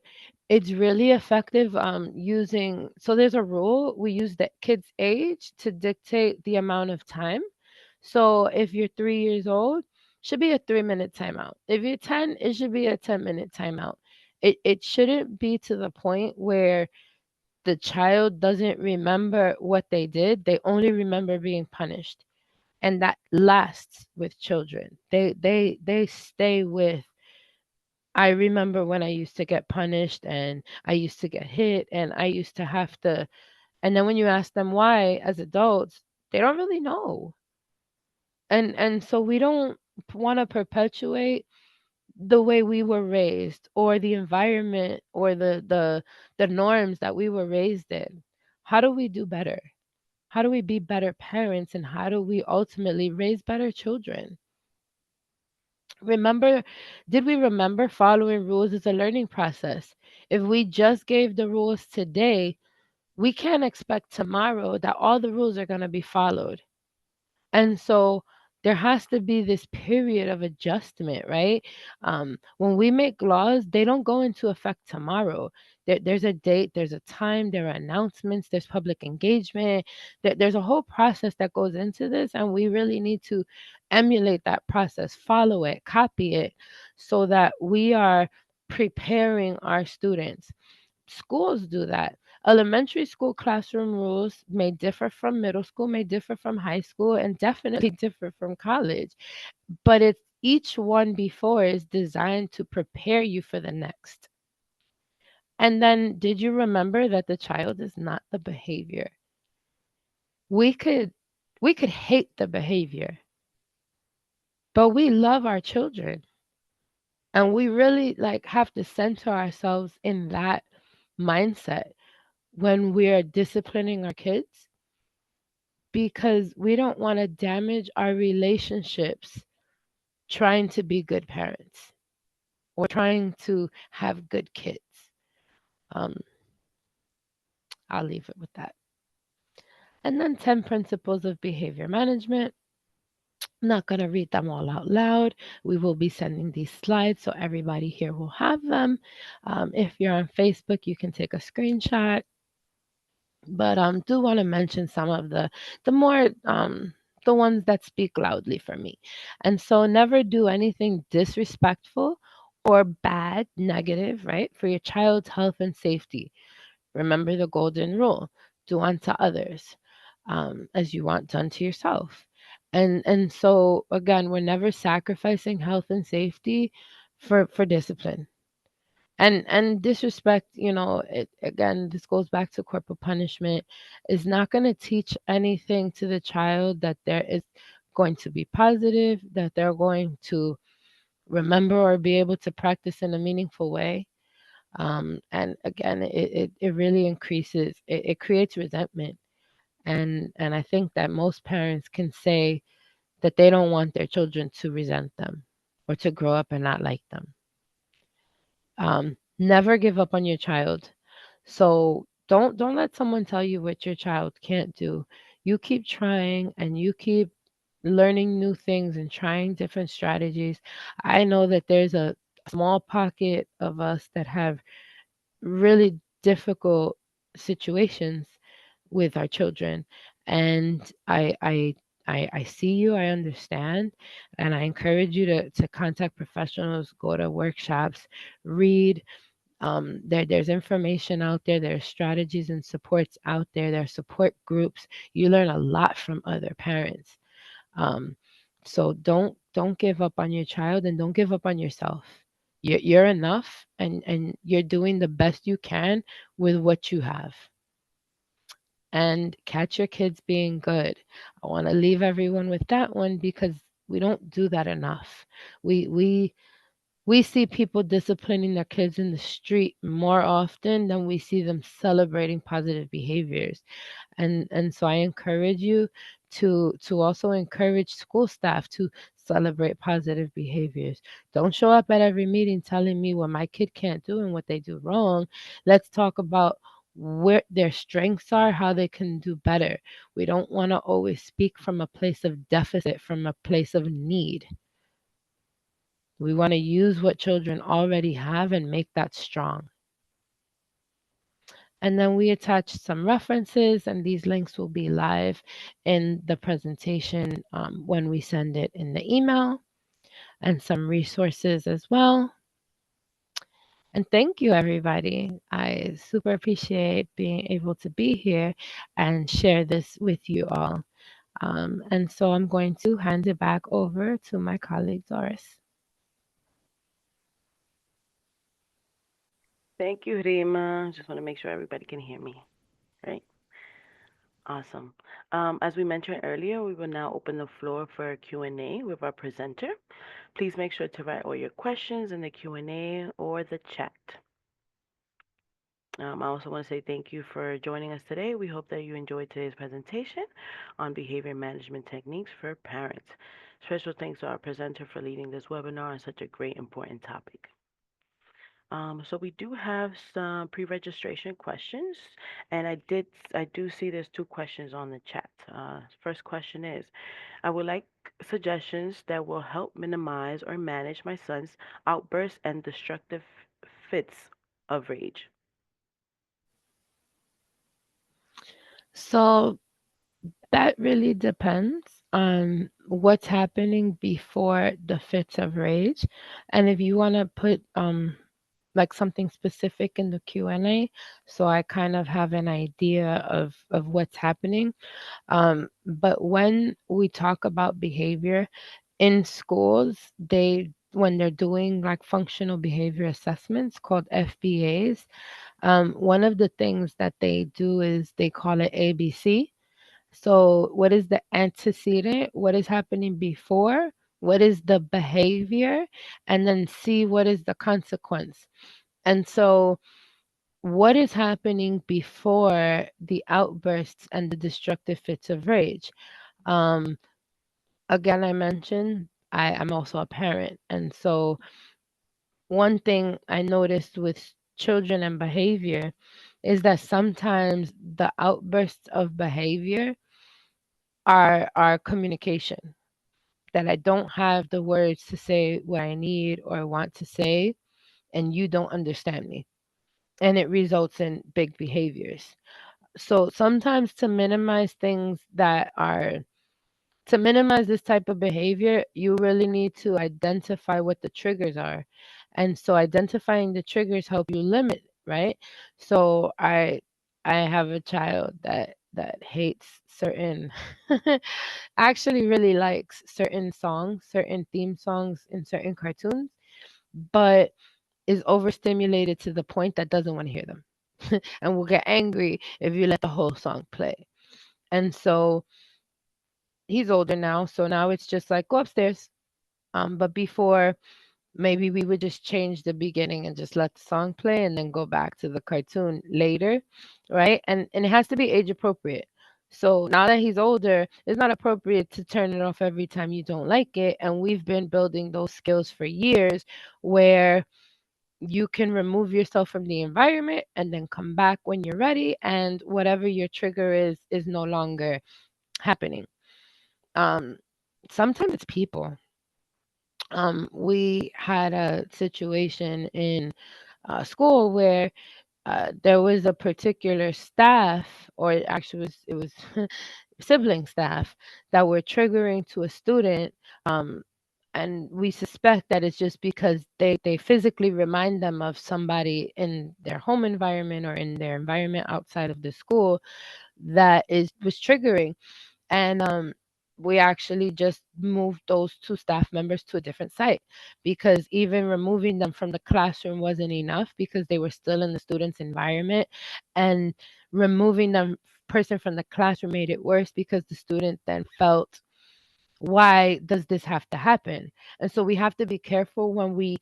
it's really effective using, so there's a rule, we use the kid's age to dictate the amount of time. So if you're 3 years old, should be a 3-minute timeout. If you're 10, it should be a 10-minute timeout. It shouldn't be to the point where the child doesn't remember what they did. They only remember being punished. And that lasts with children. They stay with, I remember when I used to get punished, and I used to get hit, and I used to have to, and then when you ask them why as adults, they don't really know. And so we don't want to perpetuate the way we were raised, or the environment, or the norms that we were raised in. How do we do better? How do we be better parents, and how do we ultimately raise better children? Remember, did we remember following rules is a learning process? If we just gave the rules today, we can't expect tomorrow that all the rules are going to be followed. And so there has to be this period of adjustment, right? When we make laws, they don't go into effect tomorrow. There's a date, there's a time, there are announcements, there's public engagement. There's a whole process that goes into this, and we really need to emulate that process, follow it, copy it, so that we are preparing our students. Schools do that. Elementary school classroom rules may differ from middle school, may differ from high school, and definitely differ from college. But it's each one before is designed to prepare you for the next. And then, did you remember that the child is not the behavior? We could we could hate the behavior, but we love our children. And we really like have to center ourselves in that mindset when we're disciplining our kids, because we don't want to damage our relationships trying to be good parents, or trying to have good kids. Um, I'll leave it with that. And then 10 principles of behavior management. I'm not going to read them all out loud. We will be sending these slides so everybody here will have them. If you're on Facebook, you can take a screenshot. But do want to mention some of the more the ones that speak loudly for me. And so, never do anything disrespectful or bad, negative, right, for your child's health and safety. Remember the golden rule: do unto others as you want done to yourself. And so again, we're never sacrificing health and safety for discipline. And disrespect, again, this goes back to corporal punishment, is not going to teach anything to the child that there is going to be positive, that they're going to remember or be able to practice in a meaningful way. And again, it really increases, it creates resentment. And I think that most parents can say that they don't want their children to resent them or to grow up and not like them. Never give up on your child. So don't let someone tell you what your child can't do. You keep trying, and you keep learning new things and trying different strategies. I know that there's a small pocket of us that have really difficult situations with our children, and I I see you, I understand, and I encourage you to contact professionals, go to workshops, read. There's information out there. There's strategies and supports out there. There are support groups. You learn a lot from other parents. Um, so don't give up on your child and don't give up on yourself. You're enough, and you're doing the best you can with what you have. And catch your kids being good. I want to leave everyone with that one because we don't do that enough. We we we see people disciplining their kids in the street more often than we see them celebrating positive behaviors. And so I encourage you to also encourage school staff to celebrate positive behaviors. Don't show up at every meeting telling me what my kid can't do and what they do wrong. Let's talk about where their strengths are, how they can do better. We don't want to always speak from a place of deficit, from a place of need. We want to use what children already have and make that strong. And then we attach some references, and these links will be live in the presentation when we send it in the email, and some resources as well. And thank you, everybody. I super appreciate being able to be here and share this with you all. And so I'm going to hand it back over to my colleague, Doris. Thank you, Rima. Just want to make sure everybody can hear me. Right? Awesome. As we mentioned earlier, we will now open the floor for Q&A with our presenter. Please make sure to write all your questions in the Q&A or the chat. I also want to say thank you for joining us today. We hope that you enjoyed today's presentation on behavior management techniques for parents. Special thanks to our presenter for leading this webinar on such a great, important topic. So we do have some pre-registration questions, and I do see there's two questions on the chat. First question is, I would like suggestions that will help minimize or manage my son's outbursts and destructive fits of rage. So that really depends on what's happening before the fits of rage. And if you want to put like something specific in the Q&A, so I kind of have an idea of what's happening. But when we talk about behavior in schools, they when they're doing like functional behavior assessments called FBAs, one of the things that they do is they call it ABC. So, what is the antecedent? What is happening before? What is the behavior? And then see what is the consequence. And so, what is happening before the outbursts and the destructive fits of rage? Um, Again, I mentioned I'm also a parent. And so, one thing I noticed with children and behavior is that sometimes the outbursts of behavior are communication, that I don't have the words to say what I need or want to say, and you don't understand me. And it results in big behaviors. So sometimes to minimize this type of behavior, you really need to identify what the triggers are. And so identifying the triggers help you limit, right? So I have a child that hates certain actually really likes certain songs, certain theme songs in certain cartoons, but is overstimulated to the point that doesn't want to hear them and will get angry if you let the whole song play. And so he's older now, so now it's just like go upstairs. But before, maybe we would just change the beginning and just let the song play and then go back to the cartoon later, right? And it has to be age appropriate. So now that he's older, it's not appropriate to turn it off every time you don't like it. And we've been building those skills for years where you can remove yourself from the environment and then come back when you're ready, and whatever your trigger is no longer happening. Um, Sometimes it's people. We had a situation in school where there was a particular staff, or it was sibling staff that were triggering to a student, um, and we suspect that it's just because they physically remind them of somebody in their home environment or in their environment outside of the school that is was triggering. And we actually just moved those two staff members to a different site, because even removing them from the classroom wasn't enough, because they were still in the student's environment, and removing them person from the classroom made it worse, because the student then felt, why does this have to happen? And so we have to be careful when we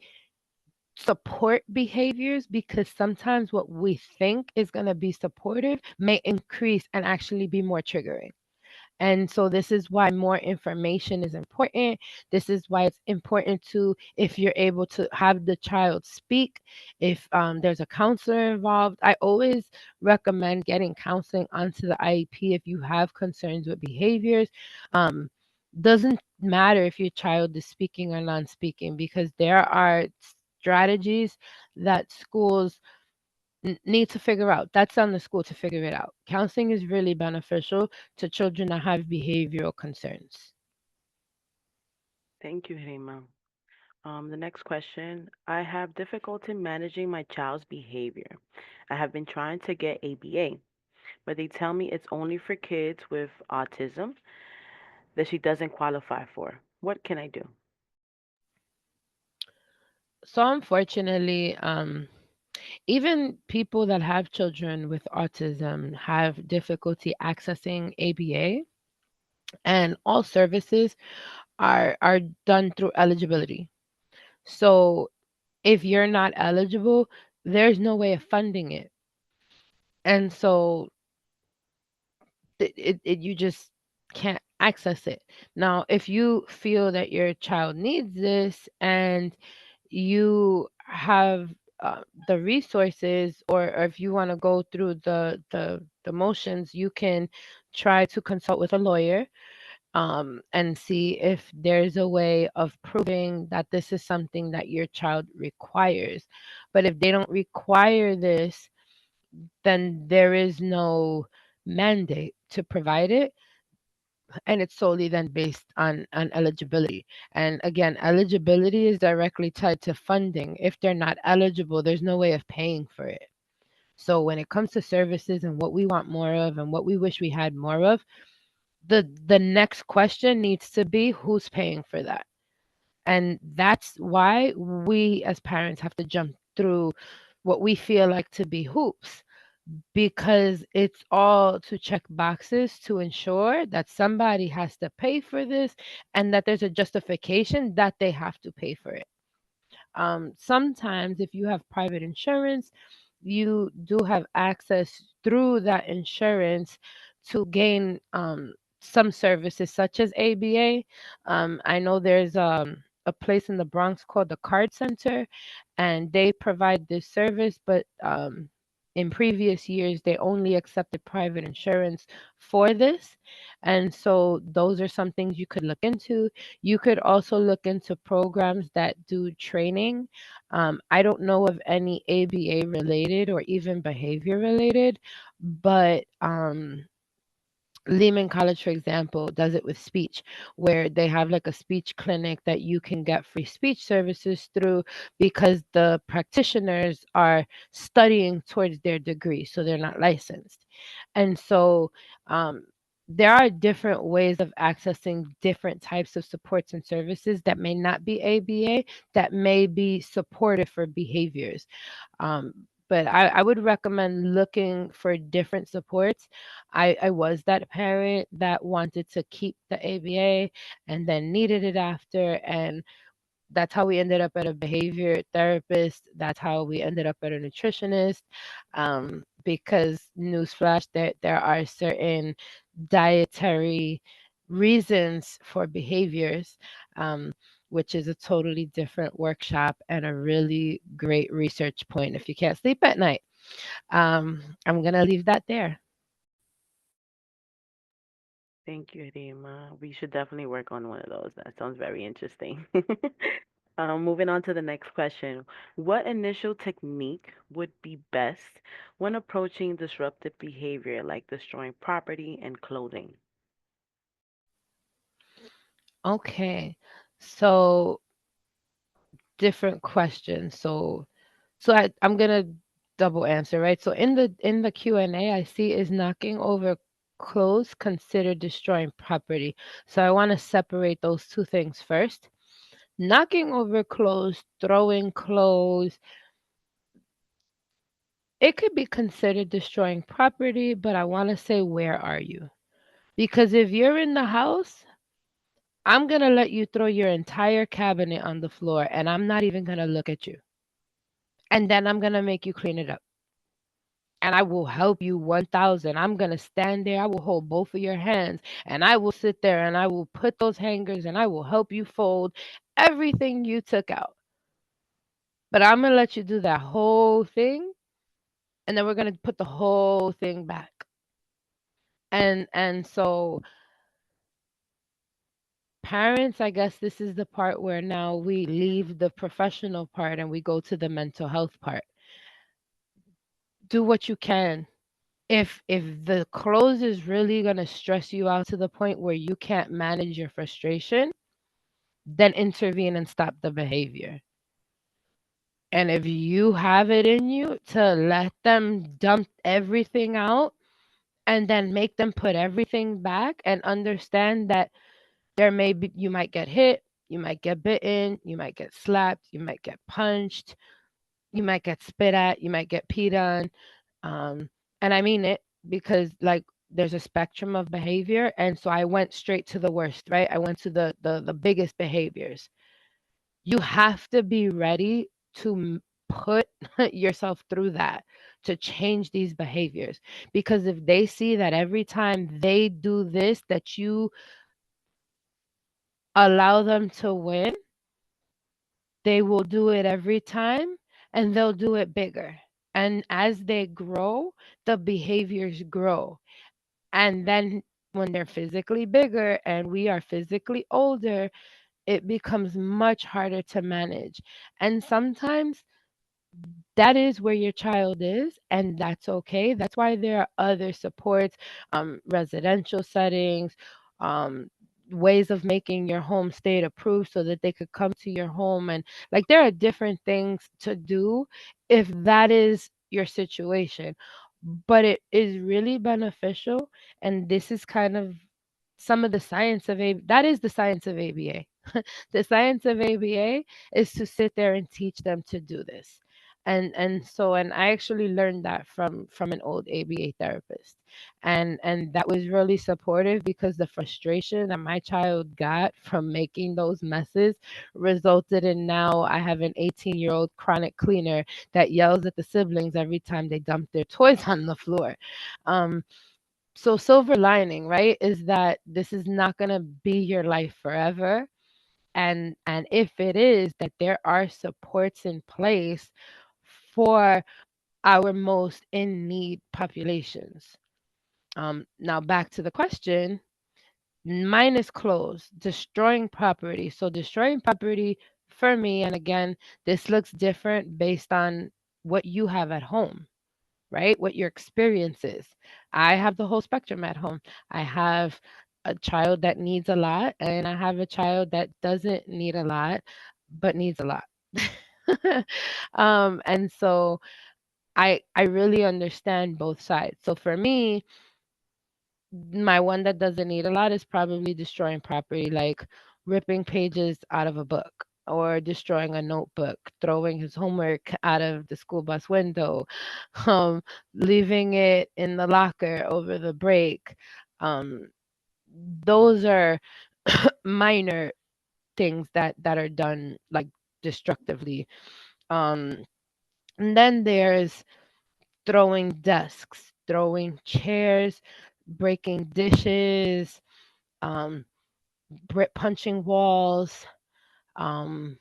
support behaviors, because sometimes what we think is going to be supportive may increase and actually be more triggering. And so this is why more information is important. This is why it's important to, if you're able to have the child speak, if there's a counselor involved, I always recommend getting counseling onto the IEP if you have concerns with behaviors. Um, doesn't matter if your child is speaking or non-speaking, because there are strategies that schools need to figure out. That's on the school to figure it out. Counseling is really beneficial to children that have behavioral concerns. Thank you, Rima. The next question. I have difficulty managing my child's behavior. I have been trying to get ABA, but they tell me it's only for kids with autism that she doesn't qualify for. What can I do? So unfortunately, even people that have children with autism have difficulty accessing ABA, and all services are done through eligibility. So if you're not eligible, there's no way of funding it. And so you just can't access it. Now, if you feel that your child needs this and you have the resources, or if you want to go through the motions, you can try to consult with a lawyer, and see if there's a way of proving that this is something that your child requires. But if they don't require this, then there is no mandate to provide it, and it's solely then based on eligibility. And again, eligibility is directly tied to funding. If they're not eligible, there's no way of paying for it. So when it comes to services and what we want more of and what we wish we had more of, the next question needs to be, who's paying for that? And that's why we as parents have to jump through what we feel like to be hoops, because it's all to check boxes to ensure that somebody has to pay for this, and that there's a justification that they have to pay for it. Sometimes, if you have private insurance, you do have access through that insurance to gain some services such as ABA. I know there's a place in the Bronx called the Card Center, and they provide this service, but in previous years, they only accepted private insurance for this. And so those are some things you could look into. You could also look into programs that do training. I don't know of any ABA related or even behavior related, but Lehman College, for example, does it with speech, where they have like a speech clinic that you can get free speech services through, because the practitioners are studying towards their degree, so they're not licensed. And so um, there are different ways of accessing different types of supports and services that may not be ABA, that may be supportive for behaviors. But I would recommend looking for different supports. I was that parent that wanted to keep the ABA and then needed it after. And that's how we ended up at a behavior therapist. That's how we ended up at a nutritionist. Because, newsflash, there are certain dietary reasons for behaviors, um, which is a totally different workshop and a really great research point if you can't sleep at night. I'm going to leave that there. Thank you, Rima. We should definitely work on one of those. That sounds very interesting. Moving on to the next question. What initial technique would be best when approaching disruptive behavior like destroying property and clothing? Okay. So different questions. I'm gonna double answer, right? So in the Q&A, I see is knocking over clothes considered destroying property. So I want to separate those two things first. Knocking over clothes, throwing clothes, it could be considered destroying property, but I want to say, where are you? Because if you're in the house, I'm going to let you throw your entire cabinet on the floor and I'm not even going to look at you. And then I'm going to make you clean it up. And I will help you 1000. I'm going to stand there. I will hold both of your hands and I will sit there and I will put those hangers and I will help you fold everything you took out. But I'm going to let you do that whole thing and then we're going to put the whole thing back. And so parents, I guess this is the part where now we leave the professional part and we go to the mental health part. Do what you can. If the clothes is really going to stress you out to the point where you can't manage your frustration, then intervene and stop the behavior. And if you have it in you to let them dump everything out and then make them put everything back and understand that you might get hit, you might get bitten, you might get slapped, you might get punched, you might get spit at, you might get peed on. Um, and I mean it because like there's a spectrum of behavior. And so I went straight to the worst, right? I went to the biggest behaviors. You have to be ready to put yourself through that to change these behaviors. Because if they see that every time they do this, that you allow them to win, they will do it every time and they'll do it bigger. And as they grow, the behaviors grow. And then when they're physically bigger and we are physically older, it becomes much harder to manage. And sometimes that is where your child is, and that's okay. That's why there are other supports, residential settings, um, ways of making your home state approved so that they could come to your home. And like there are different things to do if that is your situation. But it is really beneficial, and this is kind of some of the science of that is the science of ABA. The science of ABA is to sit there and teach them to do this. And I actually learned that from an old ABA therapist. And that was really supportive because the frustration that my child got from making those messes resulted in now I have an 18-year-old chronic cleaner that yells at the siblings every time they dump their toys on the floor. Um, so silver lining, right, is that this is not going to be your life forever. And if it is, that there are supports in place for our most in need populations. Now back to the question. Mine is closed, destroying property. So destroying property for me, and again, this looks different based on what you have at home, right? What your experience is. I have the whole spectrum at home. I have a child that needs a lot, and I have a child that doesn't need a lot, but needs a lot. And so I really understand both sides. So for me, my one that doesn't need a lot is probably destroying property, like ripping pages out of a book or destroying a notebook, throwing his homework out of the school bus window, um, leaving it in the locker over the break. Um, those are minor things that are done like destructively. Um, and then there's throwing desks, throwing chairs, breaking dishes, um, punching walls, um,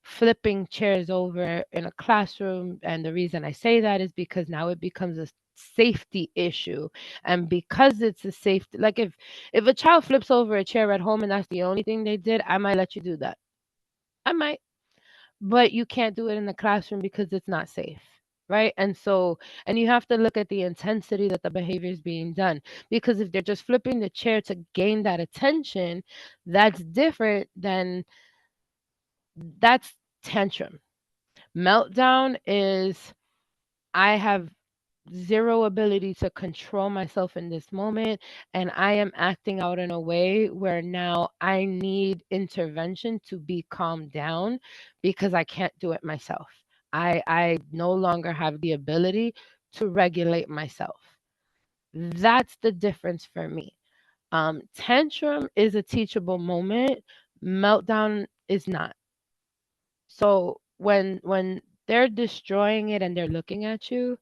flipping chairs over in a classroom. And the reason I say that is because now it becomes a safety issue. And because it's a safety, like if a child flips over a chair at home and that's the only thing they did, I might let you do that. I might. but you can't do it in the classroom because it's not safe. Right. And so, and you have to look at the intensity that the behavior is being done. Because if they're just flipping the chair to gain that attention, that's different than that's tantrum. Meltdown is I have zero ability to control myself in this moment, and I am acting out in a way where now I need intervention to be calmed down because I can't do it myself. I no longer have the ability to regulate myself. That's the difference for me. Tantrum is a teachable moment. Meltdown is not. So when they're destroying it and they're looking at you,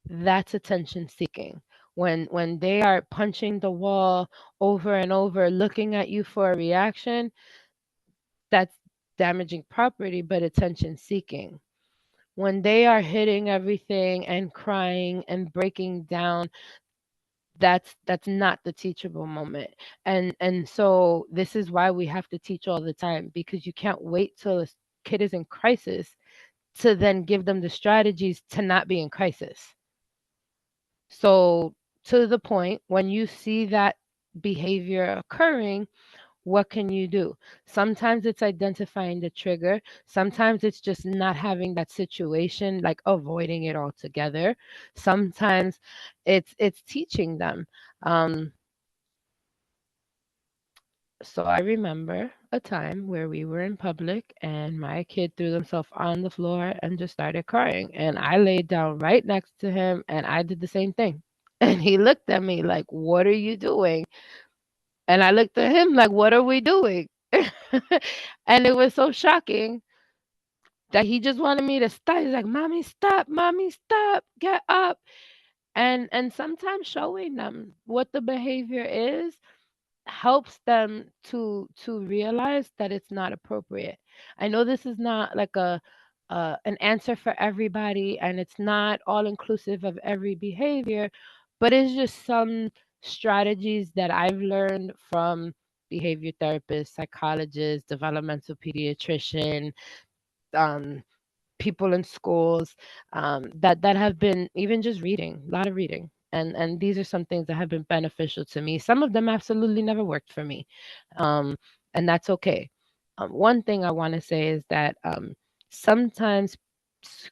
that's attention seeking. When they are punching the wall over and over, looking at you for a reaction, that's damaging property, but attention seeking. When they are hitting everything and crying and breaking down, that's not the teachable moment. And so this is why we have to teach all the time, because you can't wait till a kid is in crisis to then give them the strategies to not be in crisis. So, to the point, when you see that behavior occurring, what can you do? Sometimes it's identifying the trigger. Sometimes it's just not having that situation, like avoiding it altogether. Sometimes it's teaching them. Um, so I remember a time where we were in public and my kid threw himself on the floor and just started crying. And I laid down right next to him and I did the same thing. And he looked at me like, "What are you doing?" And I looked at him like, "What are we doing?" And it was so shocking that he just wanted me to stop. He's like, mommy, stop, get up. And sometimes showing them what the behavior is helps them to realize that it's not appropriate. I know this is not like a an answer for everybody, and it's not all inclusive of every behavior, but it's just some strategies that I've learned from behavior therapists, psychologists, developmental pediatrician, um, people in schools, that have been even just reading, a lot of reading. And these are some things that have been beneficial to me. Some of them absolutely never worked for me, um, and that's okay. One thing I want to say is that sometimes s-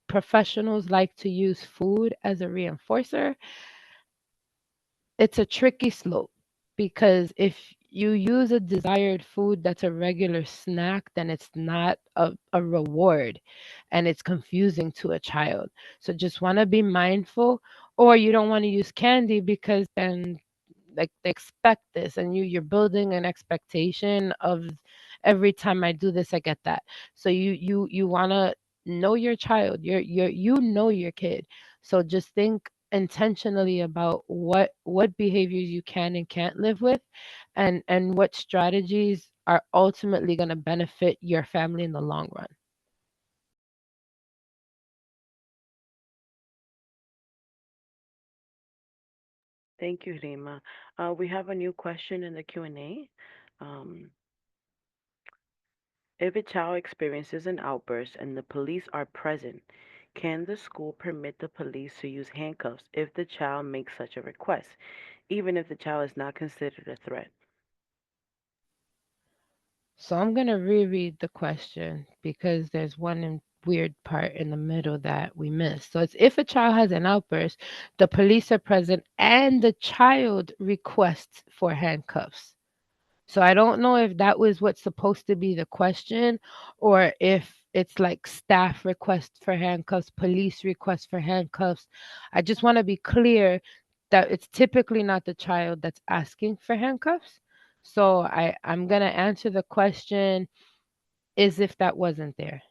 professionals like to use food as a reinforcer. It's a tricky slope, because if you use a desired food that's a regular snack, then it's not a reward, and it's confusing to a child. So just want to be mindful. Or you don't want to use candy because then like they expect this, and you're building an expectation of every time I do this I get that. So you want to know your child. You know your kid. So just think intentionally about what behaviors you can and can't live with, and what strategies are ultimately going to benefit your family in the long run. Thank you, Rima. We have a new question in the Q&A. Um, if a child experiences an outburst and the police are present, can the school permit the police to use handcuffs if the child makes such a request, even if the child is not considered a threat? So I'm going to reread the question because there's weird part in the middle that we missed. So it's if a child has an outburst, the police are present and the child requests for handcuffs. So I don't know if that was what's supposed to be the question, or if it's like staff request for handcuffs, police request for handcuffs. I just want to be clear that it's typically not the child that's asking for handcuffs. So I'm going to answer the question as if that wasn't there.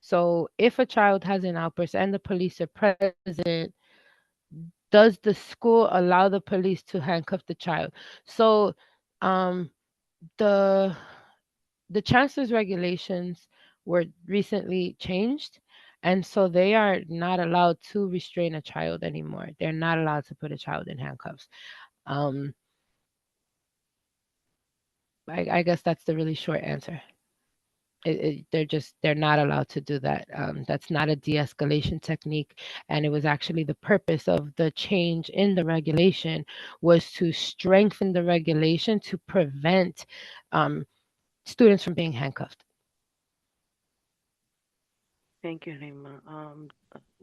So if a child has an outburst and the police are present, does the school allow the police to handcuff the child? So um, the the chancellor's regulations were recently changed, and so they are not allowed to restrain a child anymore. They're not allowed to put a child in handcuffs. Um, I guess that's the really short answer. They're not allowed to do that. That's not a de-escalation technique, and it was actually the purpose of the change in the regulation was to strengthen the regulation to prevent um, students from being handcuffed. Thank you, Rima.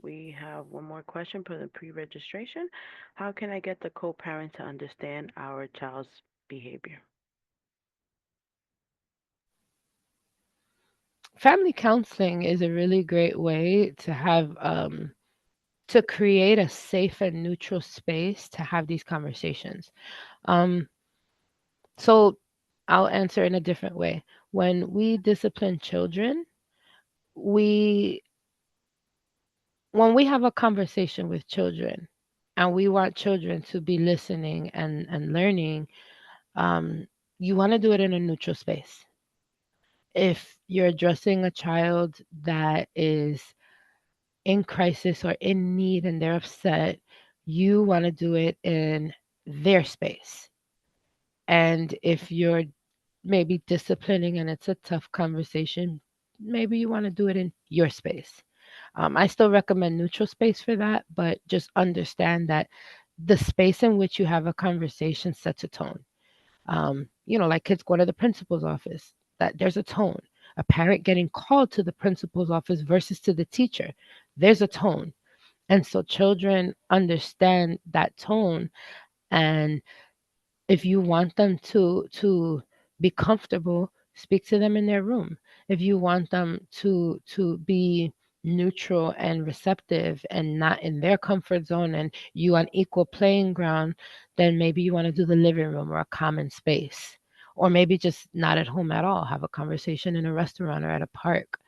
We have one more question for the pre-registration. How can I get the co-parent to understand our child's behavior? Family counseling is a really great way to have to create a safe and neutral space to have these conversations. Um, so I'll answer in a different way. When we discipline children, we when we have a conversation with children and we want children to be listening and learning, um, you want to do it in a neutral space. If you're addressing a child that is in crisis or in need and they're upset, you want to do it in their space. And if you're maybe disciplining and it's a tough conversation, maybe you want to do it in your space. I still recommend neutral space for that, but just understand that the space in which you have a conversation sets a tone. Like kids go to the principal's office, that there's a tone. A parent getting called to the principal's office versus to the teacher, there's a tone. And so children understand that tone. And if you want them to be comfortable, speak to them in their room. If you want them to be neutral and receptive and not in their comfort zone and you on equal playing ground, then maybe you want to do the living room or a common space. Or maybe just not at home at all, have a conversation in a restaurant or at a park.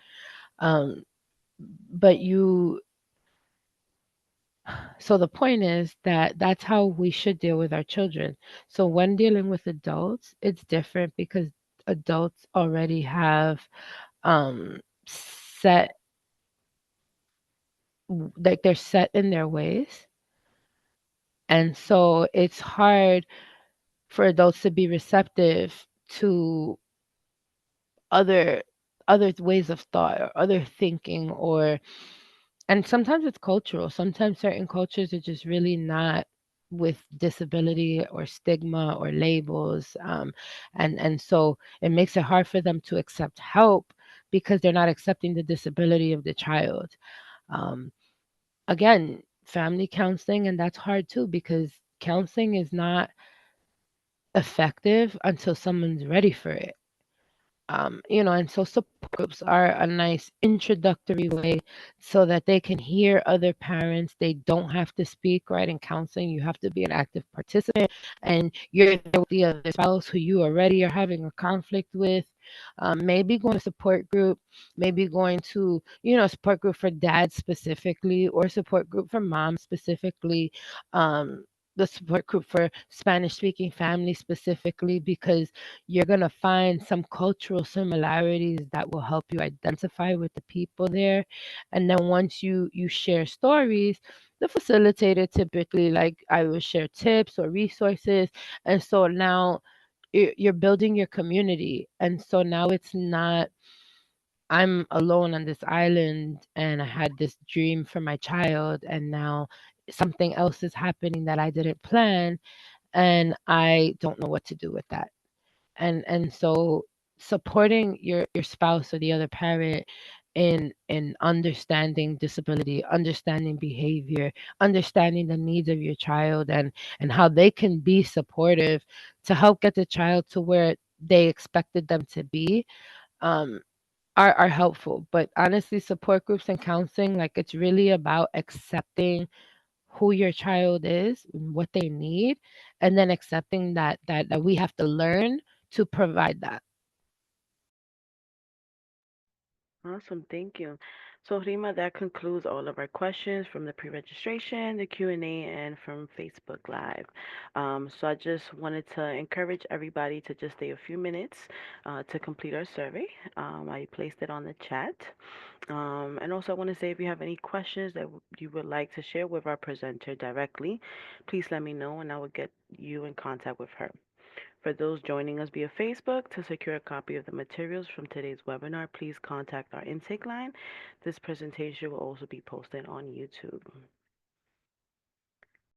Um, but you So the point is that that's how we should deal with our children. So when dealing with adults, it's different because adults already have set like they're set in their ways. And so it's hard for adults to be receptive to other other ways of thought or other thinking or and sometimes it's cultural. Sometimes certain cultures are just really not with disability or stigma or labels, and so it makes it hard for them to accept help because they're not accepting the disability of the child. Um, Again, family counseling, and that's hard too because counseling is not effective until someone's ready for it. And so support groups are a nice introductory way so that they can hear other parents. They don't have to speak, right? In counseling, you have to be an active participant, and you're there with the other spouse who you already are having a conflict with. Maybe going to support group, maybe going to, support group for dads specifically, or support group for moms specifically. The support group for Spanish speaking families specifically, because you're going to find some cultural similarities that will help you identify with the people there. And then once you share stories, the facilitator typically, like, I will share tips or resources. And so now you're building your community. And so now it's not, I'm alone on this island and I had this dream for my child, and now something else is happening that I didn't plan, and I don't know what to do with that. And so supporting your spouse or the other parent in understanding disability, understanding behavior, understanding the needs of your child, and how they can be supportive to help get the child to where they expected them to be, um, are helpful. But honestly, support groups and counseling, like, it's really about accepting who your child is and what they need, and then accepting that we have to learn to provide that. Awesome, thank you. So, Rima, that concludes all of our questions from the pre-registration, the Q&A, and from Facebook Live. So I just wanted to encourage everybody to just stay a few minutes to complete our survey. I placed it on the chat. And also, I want to say if you have any questions that you would like to share with our presenter directly, please let me know and I will get you in contact with her. For those joining us via Facebook, to secure a copy of the materials from today's webinar, please contact our intake line. This presentation will also be posted on YouTube.